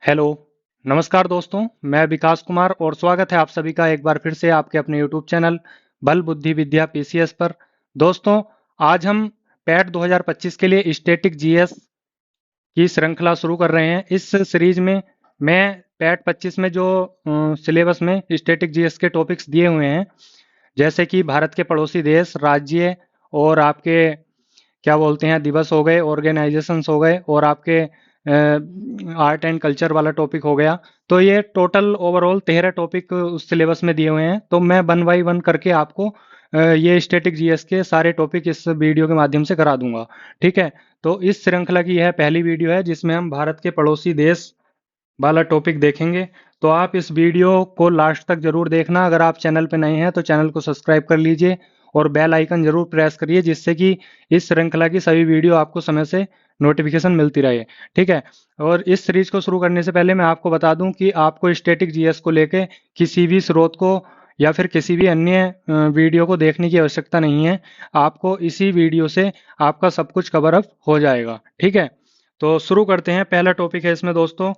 Hello, नमस्कार दोस्तों, मैं विकास कुमार और स्वागत है आप सभी का एक बार फिर से आपके अपने यूट्यूब चैनल बल बुद्धि विद्या पीसीएस पर। दोस्तों, आज हम पैट 2025 के लिए स्टैटिक जीएस की श्रृंखला शुरू कर रहे हैं। इस सीरीज में मैं पैट 25 में जो सिलेबस में स्टैटिक जीएस के टॉपिक्स दिए हुए हैं, जैसे कि भारत के पड़ोसी देश, राज्य और आपके क्या बोलते हैं दिवस हो गए, ऑर्गेनाइजेशंस हो गए और आपके आर्ट एंड कल्चर वाला टॉपिक हो गया। तो ये टोटल ओवरऑल 13 टॉपिक उस सिलेबस में दिए हुए हैं। तो मैं वन बाई वन करके आपको ये स्टैटिक जीएस के सारे टॉपिक इस वीडियो के माध्यम से करा दूंगा। ठीक है, तो इस श्रृंखला की यह पहली वीडियो है जिसमें हम भारत के पड़ोसी देश वाला टॉपिक देखेंगे। तो आप इस वीडियो को लास्ट तक जरूर देखना। अगर आप चैनल पे नए हैं तो चैनल को सब्सक्राइब कर लीजिए और बेल आइकन जरूर प्रेस करिए, जिससे कि इस श्रृंखला की सभी वीडियो आपको समय से नोटिफिकेशन मिलती रहे। ठीक है, और इस सीरीज को शुरू करने से पहले मैं आपको बता दूं कि आपको स्टैटिक जीएस को लेके किसी भी स्रोत को या फिर किसी भी अन्य वीडियो को देखने की आवश्यकता नहीं है। आपको इसी वीडियो से आपका सब कुछ कवर अप हो जाएगा। ठीक है, तो शुरू करते हैं। पहला टॉपिक है इसमें दोस्तों,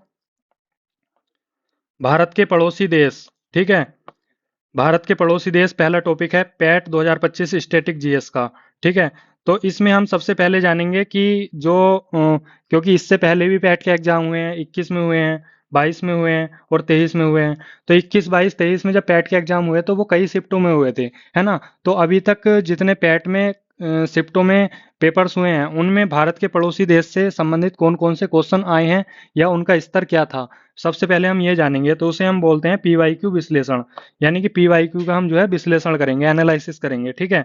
भारत के पड़ोसी देश। ठीक है, भारत के पड़ोसी देश पहला टॉपिक है पैट 2025 स्टैटिक जीएस का। ठीक है, तो इसमें हम सबसे पहले जानेंगे कि जो क्योंकि इससे पहले भी पैट के एग्जाम हुए हैं, 21 में हुए हैं, 22 में हुए हैं और 23 में हुए हैं। तो 21, 22, 23 में जब पैट के एग्जाम हुए तो वो कई शिफ्टों में हुए थे, है ना। तो अभी तक जितने पैट में शिफ्टों में पेपर्स हुए हैं उनमें भारत के पड़ोसी देश से संबंधित कौन कौन से क्वेश्चन आए हैं या उनका स्तर क्या था, सबसे पहले हम ये जानेंगे। तो उसे हम बोलते हैं पीवाईक्यू विश्लेषण, यानी कि पीवाईक्यू का हम जो है विश्लेषण करेंगे, एनालिसिस करेंगे। ठीक है,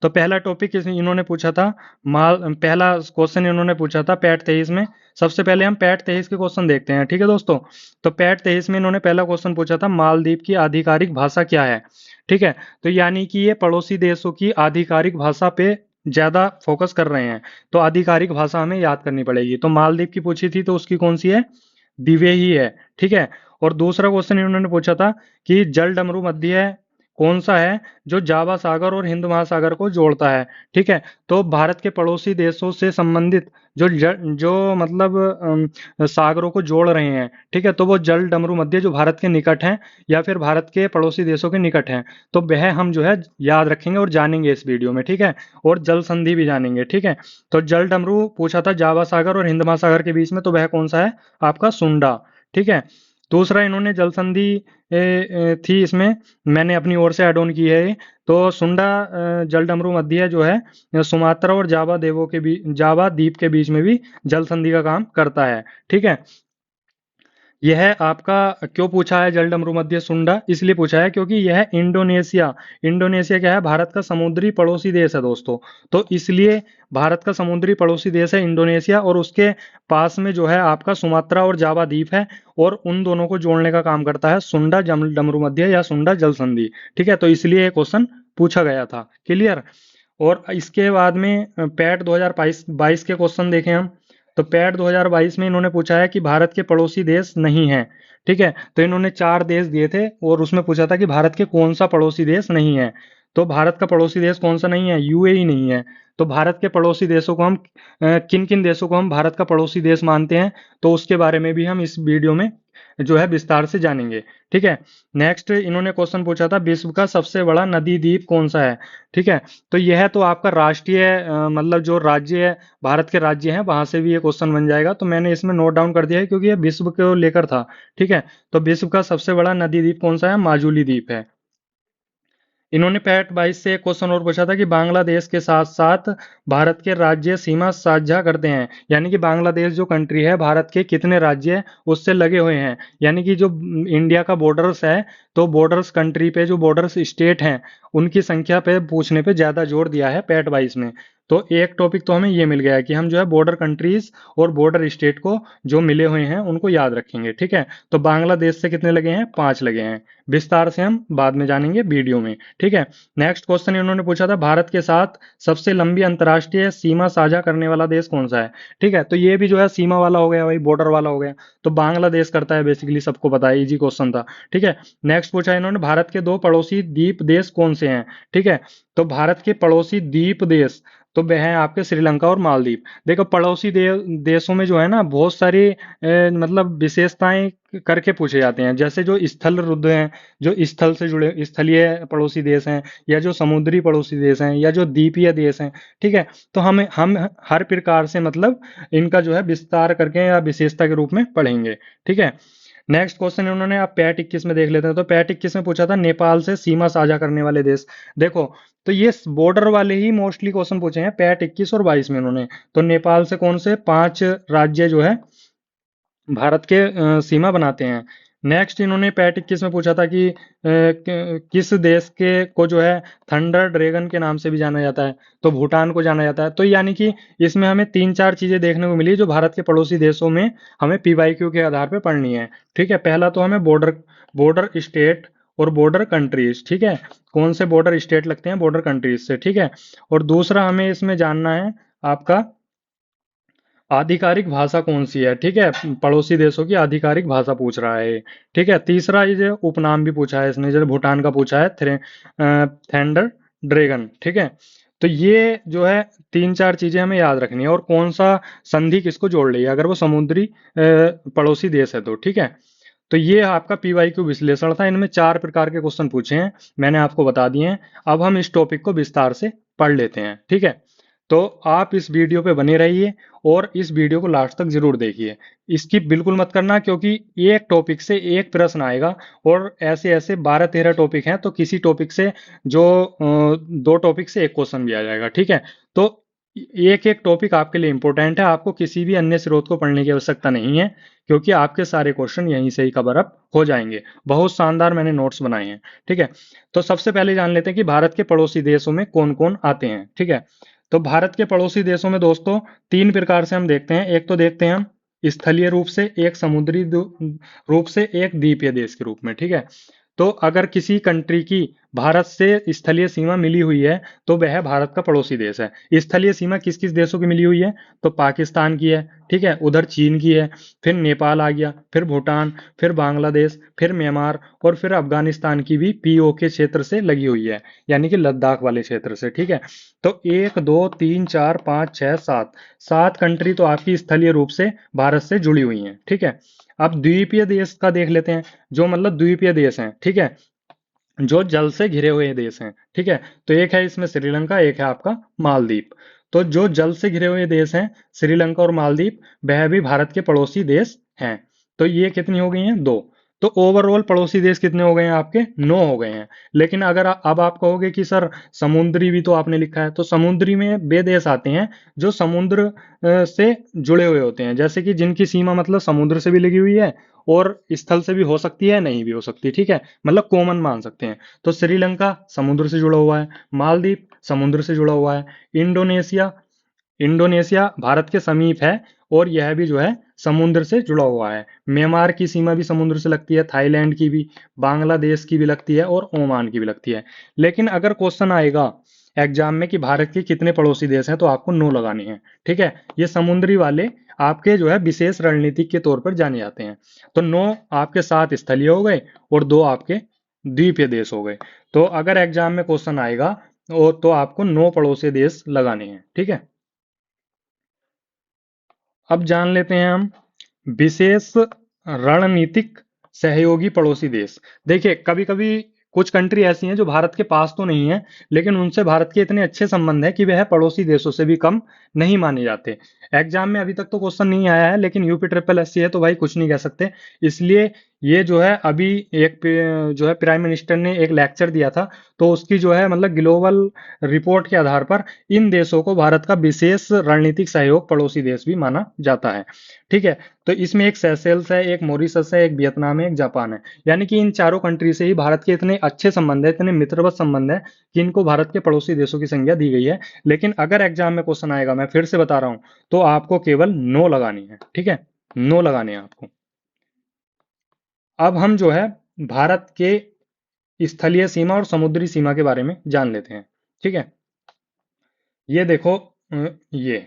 तो पहला टॉपिक इन्होंने पूछा था पहला क्वेश्चन इन्होंने पूछा था पैट 23 में। सबसे पहले हम पैट 23 के क्वेश्चन देखते हैं। ठीक है दोस्तों, तो पैट 23 में इन्होंने पहला क्वेश्चन पूछा था मालदीव की आधिकारिक भाषा क्या है। ठीक है, तो यानी कि ये पड़ोसी देशों की आधिकारिक भाषा पे ज्यादा फोकस कर रहे हैं। तो आधिकारिक भाषा हमें याद करनी पड़ेगी। तो मालदीव की पूछी थी तो उसकी कौन सी है, दिवे ही है। ठीक है, और दूसरा क्वेश्चन इन्होंने पूछा था कि जल डमरू मध्य कौन सा है जो जावा सागर और हिंद महासागर को जोड़ता है। ठीक है, तो भारत के पड़ोसी देशों से संबंधित जो मतलब सागरों को जोड़ रहे हैं। ठीक है, तो वो जल डमरू मध्य जो भारत के निकट हैं या फिर भारत के पड़ोसी देशों के निकट हैं, तो वह हम जो है याद रखेंगे और जानेंगे इस वीडियो में। ठीक है, और जल संधि भी जानेंगे। ठीक है, तो जल डमरू पूछा था जावा सागर और हिंद महासागर के बीच में, तो वह कौन सा है, आपका सुंडा। ठीक है, दूसरा इन्होंने जल संधि थी इसमें, मैंने अपनी ओर से ऐड ऑन की है ये। तो सुंडा जल डमरू मध्य जो है सुमात्रा और जावा द्वीप के बीच में भी जल संधि का काम करता है। ठीक है, यह आपका क्यों पूछा है जल डमरू मध्य सुंडा, इसलिए पूछा है क्योंकि यह इंडोनेशिया क्या है, भारत का समुद्री पड़ोसी देश है दोस्तों। तो इसलिए भारत का समुद्री पड़ोसी देश है इंडोनेशिया, और उसके पास में जो है आपका सुमात्रा और जावा द्वीप है, और उन दोनों को जोड़ने का काम करता है सुंडा जल डमरू मध्य या सुंडा जल संधि। ठीक है, तो इसलिए ये क्वेश्चन पूछा गया था। क्लियर। और इसके बाद में पैट 2022 के क्वेश्चन देखें हम। तो पैट 2022 में इन्होंने पूछा है कि भारत के पड़ोसी देश नहीं है। ठीक है, तो इन्होंने 4 देश दिए थे और उसमें पूछा था कि भारत के कौन सा पड़ोसी देश नहीं है। तो भारत का पड़ोसी देश कौन सा नहीं है, यूएई नहीं है। तो भारत के पड़ोसी देशों को हम किन किन देशों को हम भारत का पड़ोसी देश मानते हैं, तो उसके बारे में भी हम इस वीडियो में जो है विस्तार से जानेंगे। ठीक है, नेक्स्ट इन्होंने क्वेश्चन पूछा था विश्व का सबसे बड़ा नदी द्वीप कौन सा है। ठीक है, तो यह तो आपका राष्ट्रीय मतलब जो राज्य है, भारत के राज्य हैं वहां से भी ये क्वेश्चन बन जाएगा। तो मैंने इसमें नोट डाउन कर दिया है क्योंकि ये विश्व को लेकर था। ठीक है, तो विश्व का सबसे बड़ा नदी द्वीप कौन सा है, माजुली द्वीप है। इन्होंने पैट 22 से एक क्वेश्चन और पूछा था कि बांग्लादेश के साथ साथ भारत के राज्य सीमा साझा करते हैं, यानी कि बांग्लादेश जो कंट्री है भारत के कितने राज्य उससे लगे हुए हैं, यानी कि जो इंडिया का बॉर्डर्स है, तो बॉर्डर्स कंट्री पे जो बॉर्डर्स स्टेट हैं उनकी संख्या पे पूछने पे ज्यादा जोर दिया है पैट 22 में। तो एक टॉपिक तो हमें ये मिल गया है कि हम जो है बॉर्डर कंट्रीज और बॉर्डर स्टेट को जो मिले हुए हैं उनको याद रखेंगे। ठीक है, तो बांग्लादेश से कितने लगे हैं, 5 लगे हैं। विस्तार से हम बाद में जानेंगे वीडियो में। ठीक है, नेक्स्ट क्वेश्चन इन्होंने पूछा था भारत के साथ सबसे लंबी अंतर्राष्ट्रीय सीमा साझा करने वाला देश कौन सा है। ठीक है, तो ये भी जो है सीमा वाला हो गया भाई, बॉर्डर वाला हो गया। तो बांग्लादेश करता है, बेसिकली सबको पता है, इजी क्वेश्चन था। ठीक है, नेक्स्ट पूछा इन्होंने भारत के 2 पड़ोसी द्वीप देश कौन से हैं। ठीक है, तो भारत के पड़ोसी द्वीप देश, तो वह है आपके श्रीलंका और मालदीव। देखो पड़ोसी देशों में जो है ना बहुत सारी मतलब विशेषताएं करके पूछे जाते हैं, जैसे जो स्थल रुद्ध हैं, जो स्थल से जुड़े स्थलीय पड़ोसी देश हैं, या जो समुद्री पड़ोसी देश हैं, या जो द्वीपीय देश हैं। ठीक है, तो हम हर प्रकार से मतलब इनका जो है विस्तार करके या विशेषता के रूप में पढ़ेंगे। ठीक है, नेक्स्ट क्वेश्चन उन्होंने आप पैट 21 में देख लेते हैं। तो पैट 21 में पूछा था नेपाल से सीमा साझा करने वाले देश। देखो, तो ये बॉर्डर वाले ही मोस्टली क्वेश्चन पूछे हैं पैट 21 और 22 में उन्होंने। तो नेपाल से कौन से 5 राज्य जो है भारत के सीमा बनाते हैं। नेक्स्ट इन्होंने पैट 21 में पूछा था कि किस देश के को जो है थंडर ड्रैगन के नाम से भी जाना जाता है। तो भूटान को जाना जाता है। तो यानी कि इसमें हमें 3-4 चीजें देखने को मिली जो भारत के पड़ोसी देशों में हमें पीवाईक्यू के आधार पर पढ़नी है। ठीक है, पहला तो हमें बॉर्डर बॉर्डर स्टेट और बॉर्डर कंट्रीज। ठीक है, कौन से बॉर्डर स्टेट लगते हैं बॉर्डर कंट्रीज से। ठीक है, और दूसरा हमें इसमें जानना है आपका आधिकारिक भाषा कौन सी है। ठीक है, पड़ोसी देशों की आधिकारिक भाषा पूछ रहा है। ठीक है, तीसरा ये जो उपनाम भी पूछा है इसने, जैसे भूटान का पूछा है थंडर ड्रैगन। ठीक है, तो ये जो है 3-4 चीजें हमें याद रखनी है, और कौन सा संधि किसको जोड़ रही है अगर वो समुद्री पड़ोसी देश है तो। ठीक है, तो ये आपका पीवाईक्यू विश्लेषण था। इनमें 4 प्रकार के क्वेश्चन पूछे हैं, मैंने आपको बता दिए हैं। अब हम इस टॉपिक को विस्तार से पढ़ लेते हैं। ठीक है, तो आप इस वीडियो पे बने रहिए और इस वीडियो को लास्ट तक जरूर देखिए। स्किप बिल्कुल मत करना, क्योंकि एक टॉपिक से एक प्रश्न आएगा, और ऐसे ऐसे 12-13 टॉपिक हैं, तो किसी टॉपिक से जो 2 टॉपिक से एक क्वेश्चन भी आ जाएगा। ठीक है, तो एक एक टॉपिक आपके लिए इंपॉर्टेंट है, आपको किसी भी अन्य स्रोत को पढ़ने की आवश्यकता नहीं है, क्योंकि आपके सारे क्वेश्चन यहीं से ही कवर अप हो जाएंगे। बहुत शानदार मैंने नोट्स बनाए हैं। ठीक है, तो सबसे पहले जान लेते हैं कि भारत के पड़ोसी देशों में कौन कौन आते हैं। ठीक है, तो भारत के पड़ोसी देशों में दोस्तों 3 प्रकार से हम देखते हैं। एक तो देखते हैं हम स्थलीय रूप से, एक समुद्री रूप से, एक द्वीपीय देश के रूप में। ठीक है, तो अगर किसी कंट्री की भारत से स्थलीय सीमा मिली हुई है तो वह भारत का पड़ोसी देश है। स्थलीय सीमा किस किस देशों की मिली हुई है, तो पाकिस्तान की है। ठीक है, उधर चीन की है, फिर नेपाल आ गया, फिर भूटान, फिर बांग्लादेश, फिर म्यांमार, और फिर अफगानिस्तान की भी पीओके क्षेत्र से लगी हुई है, यानी कि लद्दाख वाले क्षेत्र से। ठीक है, तो 1 2 3 4 5 6 7 7 कंट्री तो आपकी स्थलीय रूप से भारत से जुड़ी हुई हैं। ठीक है, अब द्वीपीय देश का देख लेते हैं, जो मतलब द्वीपीय देश हैं। ठीक है, जो जल से घिरे हुए देश हैं। ठीक है, तो एक है इसमें श्रीलंका, एक है आपका मालदीव। तो जो जल से घिरे हुए देश हैं श्रीलंका और मालदीव, वह भी भारत के पड़ोसी देश हैं। तो ये कितनी हो गई हैं, 2। तो ओवरऑल पड़ोसी देश कितने हो गए हैं आपके, 9 हो गए हैं। लेकिन अगर अब आप कहोगे कि सर समुद्री भी तो आपने लिखा है, तो समुद्री में वे देश आते हैं जो समुद्र से जुड़े हुए होते हैं, जैसे कि जिनकी सीमा मतलब समुद्र से भी लगी हुई है और स्थल से भी हो सकती है, नहीं भी हो सकती। ठीक है, मतलब कॉमन मान सकते हैं। तो श्रीलंका समुद्र से जुड़ा हुआ है, मालदीव समुद्र से जुड़ा हुआ है, इंडोनेशिया इंडोनेशिया भारत के समीप है और यह भी जो है समुद्र से जुड़ा हुआ है। म्यांमार की सीमा भी समुद्र से लगती है, थाईलैंड की भी, बांग्लादेश की भी लगती है, और ओमान की भी लगती है। लेकिन अगर क्वेश्चन आएगा एग्जाम में कि भारत के कितने पड़ोसी देश हैं, तो आपको 9 लगाने हैं। ठीक है, ये समुद्री वाले आपके जो है विशेष रणनीतिक के तौर पर जाने जाते हैं। तो 9 आपके 7 स्थलीय हो गए और 2 आपके द्वीपीय देश हो गए। तो अगर एग्जाम में क्वेश्चन आएगा तो आपको 9 पड़ोसी देश लगाने हैं। ठीक है, अब जान लेते हैं हम विशेष रणनीतिक सहयोगी पड़ोसी देश। देखिए, कभी कभी कुछ कंट्री ऐसी हैं जो भारत के पास तो नहीं है, लेकिन उनसे भारत के इतने अच्छे संबंध है कि वह पड़ोसी देशों से भी कम नहीं माने जाते। एग्जाम में अभी तक तो क्वेश्चन नहीं आया है, लेकिन यूपी ट्रिपल एससी है तो भाई कुछ नहीं कह सकते। इसलिए ये जो है अभी एक जो है प्राइम मिनिस्टर ने एक लेक्चर दिया था, तो उसकी जो है मतलब ग्लोबल रिपोर्ट के आधार पर इन देशों को भारत का विशेष रणनीतिक सहयोग पड़ोसी देश भी माना जाता है। ठीक है, तो इसमें एक सेशेल्स है, एक मॉरिशस है, एक वियतनाम है, एक जापान है। यानी कि इन चारों कंट्री से ही भारत के इतने अच्छे संबंध है, इतने मित्रवत संबंध है कि इनको भारत के पड़ोसी देशों की संज्ञा दी गई है। लेकिन अगर एग्जाम में क्वेश्चन आएगा, मैं फिर से बता रहा हूं, तो आपको केवल 9 लगानी है। ठीक है, 9 लगाने हैं आपको। अब हम जो है भारत के स्थलीय सीमा और समुद्री सीमा के बारे में जान लेते हैं। ठीक है, ये देखो, ये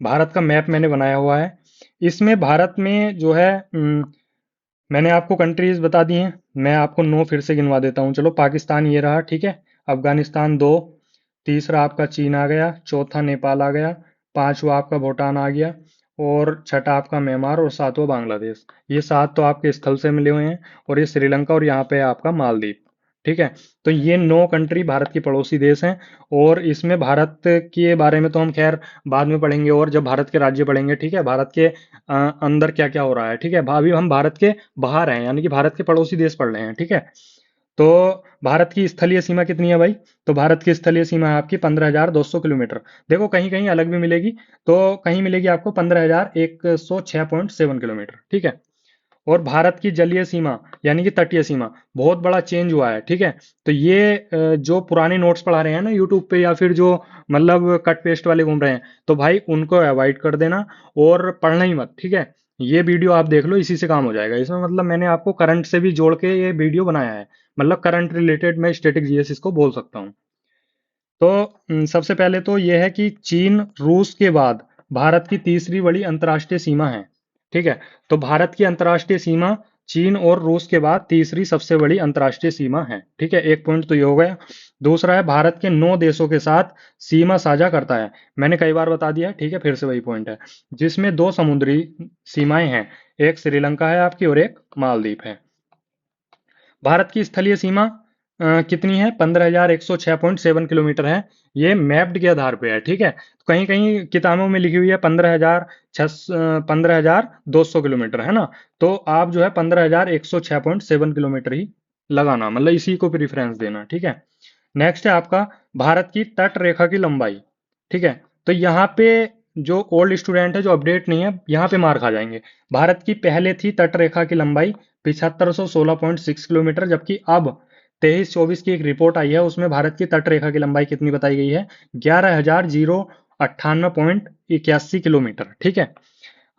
भारत का मैप मैंने बनाया हुआ है। इसमें भारत में जो है मैंने आपको कंट्रीज बता दी हैं। मैं आपको 9 फिर से गिनवा देता हूँ। चलो, पाकिस्तान ये रहा। ठीक है, अफगानिस्तान 2, तीसरा आपका चीन आ गया, चौथा नेपाल आ गया, पांचवा आपका भूटान आ गया, और छठा आपका म्यांमार, और सातवां बांग्लादेश। ये सात तो आपके स्थल से मिले हुए हैं, और ये श्रीलंका, और यहाँ पे है आपका मालदीव। ठीक है। तो ये 9 कंट्री भारत की पड़ोसी देश हैं। और इसमें भारत के बारे में तो हम खैर बाद में पढ़ेंगे, और जब भारत के राज्य पढ़ेंगे। ठीक है, भारत के अंदर क्या क्या हो रहा है। ठीक है, अभी हम भारत के बाहर हैं, यानी कि भारत के पड़ोसी देश पढ़ रहे हैं। ठीक है। तो भारत की स्थलीय सीमा कितनी है भाई? तो भारत की स्थलीय सीमा है आपकी 15,200 किलोमीटर। देखो कहीं कहीं अलग भी मिलेगी। तो कहीं मिलेगी आपको 15,106.7 किलोमीटर। ठीक है। और भारत की जलीय सीमा यानी कि तटीय सीमा, बहुत बड़ा चेंज हुआ है। ठीक है। तो ये जो पुराने नोट्स पढ़ा रहे हैं ना यूट्यूब पे, या फिर जो मतलब कट पेस्ट वाले घूम रहे हैं, तो भाई उनको अवॉइड कर देना, और पढ़ना ही मत। ठीक है। ये वीडियो आप देख लो, इसी से काम हो जाएगा। इसमें मतलब मैंने आपको करंट से भी जोड़ के ये वीडियो बनाया है, मतलब करंट रिलेटेड मैं स्टैटिक जीएस इसको बोल सकता हूँ। तो सबसे पहले तो यह है कि चीन रूस के बाद भारत की तीसरी बड़ी अंतर्राष्ट्रीय सीमा है। ठीक है। तो भारत की अंतर्राष्ट्रीय सीमा चीन और रूस के बाद तीसरी सबसे बड़ी अंतर्राष्ट्रीय सीमा है। ठीक है, एक पॉइंट तो ये हो गया। दूसरा है, भारत के 9 देशों के साथ सीमा साझा करता है। मैंने कई बार बता दिया है, ठीक है, फिर से वही पॉइंट है, जिसमें 2 समुद्री सीमाएं हैं। एक श्रीलंका है आपकी, और एक मालदीव है। भारत की स्थलीय सीमा कितनी है? 15,106.7 किलोमीटर है। ये मैप्ड के आधार पे है। ठीक है। तो कहीं कहीं किताबों में लिखी हुई है 15,200 किलोमीटर, है ना। तो आप जो है 15,106.7 किलोमीटर ही लगाना, मतलब इसी को प्रीफरेंस देना। ठीक है। नेक्स्ट है आपका भारत की तट रेखा की लंबाई। ठीक है। तो यहाँ पे जो ओल्ड स्टूडेंट है, जो अपडेट नहीं है, यहाँ पे मार खा जाएंगे। भारत की पहले थी तट रेखा की लंबाई 7516.6 किलोमीटर, जबकि अब 23-24 की एक रिपोर्ट आई है, उसमें भारत की तट रेखा की लंबाई कितनी बताई गई है? 11,098.81 किलोमीटर। ठीक है।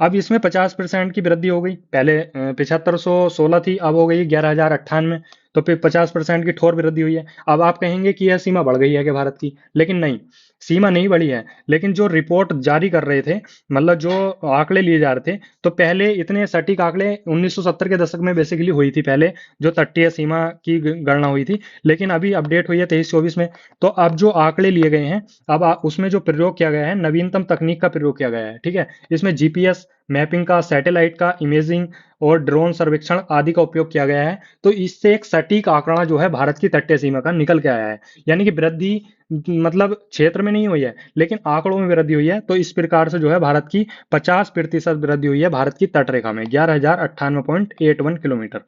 अब इसमें 50% की वृद्धि हो गई। पहले 7516 थी, अब हो गई 11,098। तो फिर 50% की ठोर वृद्धि हुई है। अब आप कहेंगे कि यह सीमा बढ़ गई है कि भारत की, लेकिन नहीं, सीमा नहीं बढ़ी है। लेकिन जो रिपोर्ट जारी कर रहे थे, मतलब जो आंकड़े लिए जा रहे थे, तो पहले इतने सटीक आंकड़े 1970 के दशक में बेसिकली हुई थी पहले, जो तटीय सीमा की गणना हुई थी। लेकिन अभी अपडेट हुई है 23-24 में। तो अब जो आंकड़े लिए गए हैं, अब उसमें जो प्रयोग किया गया है, नवीनतम तकनीक का प्रयोग किया गया है। ठीक है। इसमें जीपीएस मैपिंग का, सैटेलाइट का इमेजिंग, और ड्रोन सर्वेक्षण आदि का उपयोग किया गया है। तो इससे एक सटीक आंकड़ा जो है भारत की तटीय सीमा का निकल के आया है। यानी कि वृद्धि मतलब क्षेत्र में नहीं हुई है, लेकिन आंकड़ों में वृद्धि हुई है। तो इस प्रकार से जो है भारत की 50% वृद्धि हुई है भारत की तट रेखा में, 11,098.81 किलोमीटर।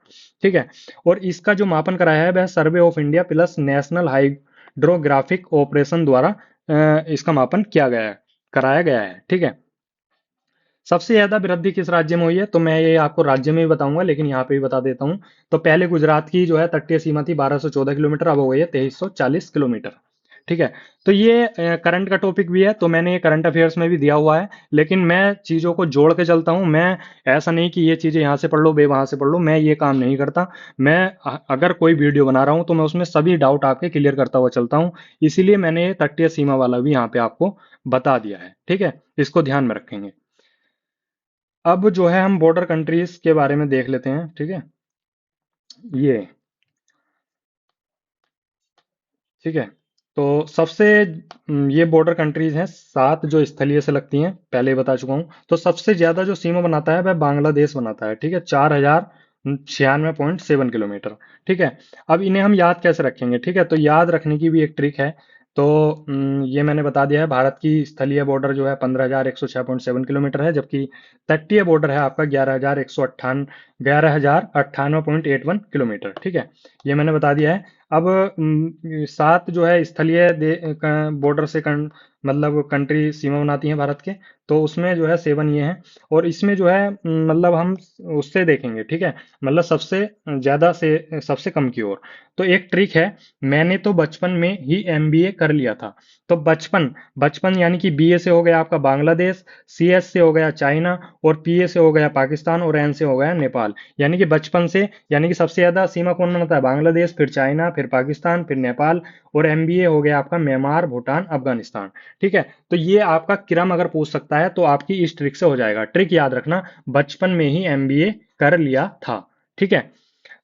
ठीक है। और इसका जो मापन कराया है वह survey of India plus national hydrographic operation द्वारा इसका मापन किया गया है, कराया गया है। ठीक है। सबसे ज्यादा वृद्धि किस राज्य में हुई है? तो मैं ये आपको राज्य में भी बताऊंगा, लेकिन यहाँ पे भी बता देता हूँ। तो पहले गुजरात की जो है तटीय सीमा थी 1214 किलोमीटर, अब हो गई है 2340 किलोमीटर। ठीक है। तो ये करंट का टॉपिक भी है, तो मैंने ये करंट अफेयर्स में भी दिया हुआ है। लेकिन मैं चीजों को जोड़ के चलता हूँ। मैं ऐसा नहीं कि ये चीजें यहाँ से पढ़ लो, बे वहां से पढ़ लो, मैं ये काम नहीं करता। मैं अगर कोई वीडियो बना रहा हूँ तो मैं उसमें सभी डाउट आपके क्लियर करता हुआ चलता हूँ। इसीलिए मैंने ये तटीय सीमा वाला भी यहाँ पे आपको बता दिया है। ठीक है, इसको ध्यान में रखेंगे। अब जो है हम बॉर्डर कंट्रीज के बारे में देख लेते हैं। ठीक है। ये ठीक है। तो सबसे ये बॉर्डर कंट्रीज हैं 7 जो स्थलीय से लगती हैं, पहले ही बता चुका हूँ। तो सबसे ज्यादा जो सीमा बनाता है वह बांग्लादेश बनाता है। ठीक है, 4,096.7 किलोमीटर। ठीक है। अब इन्हें हम याद कैसे रखेंगे? ठीक है, तो याद रखने की भी एक ट्रिक है। तो ये मैंने बता दिया है, भारत की स्थलीय बॉर्डर जो है 15,106.7 किलोमीटर है, जबकि तटीय बॉर्डर है आपका 11,098.81 किलोमीटर। ठीक है, ये मैंने बता दिया है। अब 7 जो है स्थलीय बॉर्डर से मतलब कंट्री सीमा बनाती हैं भारत के। तो उसमें जो है 7 ये हैं। और इसमें जो है मतलब हम उससे देखेंगे। ठीक है, मतलब सबसे ज्यादा से सबसे कम की ओर। तो एक ट्रिक है, मैंने तो बचपन में ही एमबीए कर लिया था। तो बचपन बचपन यानी कि बीए से हो गया आपका बांग्लादेश, सीएस से हो गया चाइना, और पीए से हो गया पाकिस्तान, और एन से हो गया नेपाल। यानी कि बचपन से, यानी कि सबसे ज्यादा सीमा कौन बनाता है? बांग्लादेश, फिर चाइना, फिर पाकिस्तान, फिर नेपाल, और एमबीए हो गया आपका म्यांमार, भूटान, अफगानिस्तान। ठीक है। तो ये आपका क्रम अगर पूछ सकता है तो आपकी इस ट्रिक से हो जाएगा। ट्रिक याद रखना, बचपन में ही एमबीए कर लिया था। ठीक है।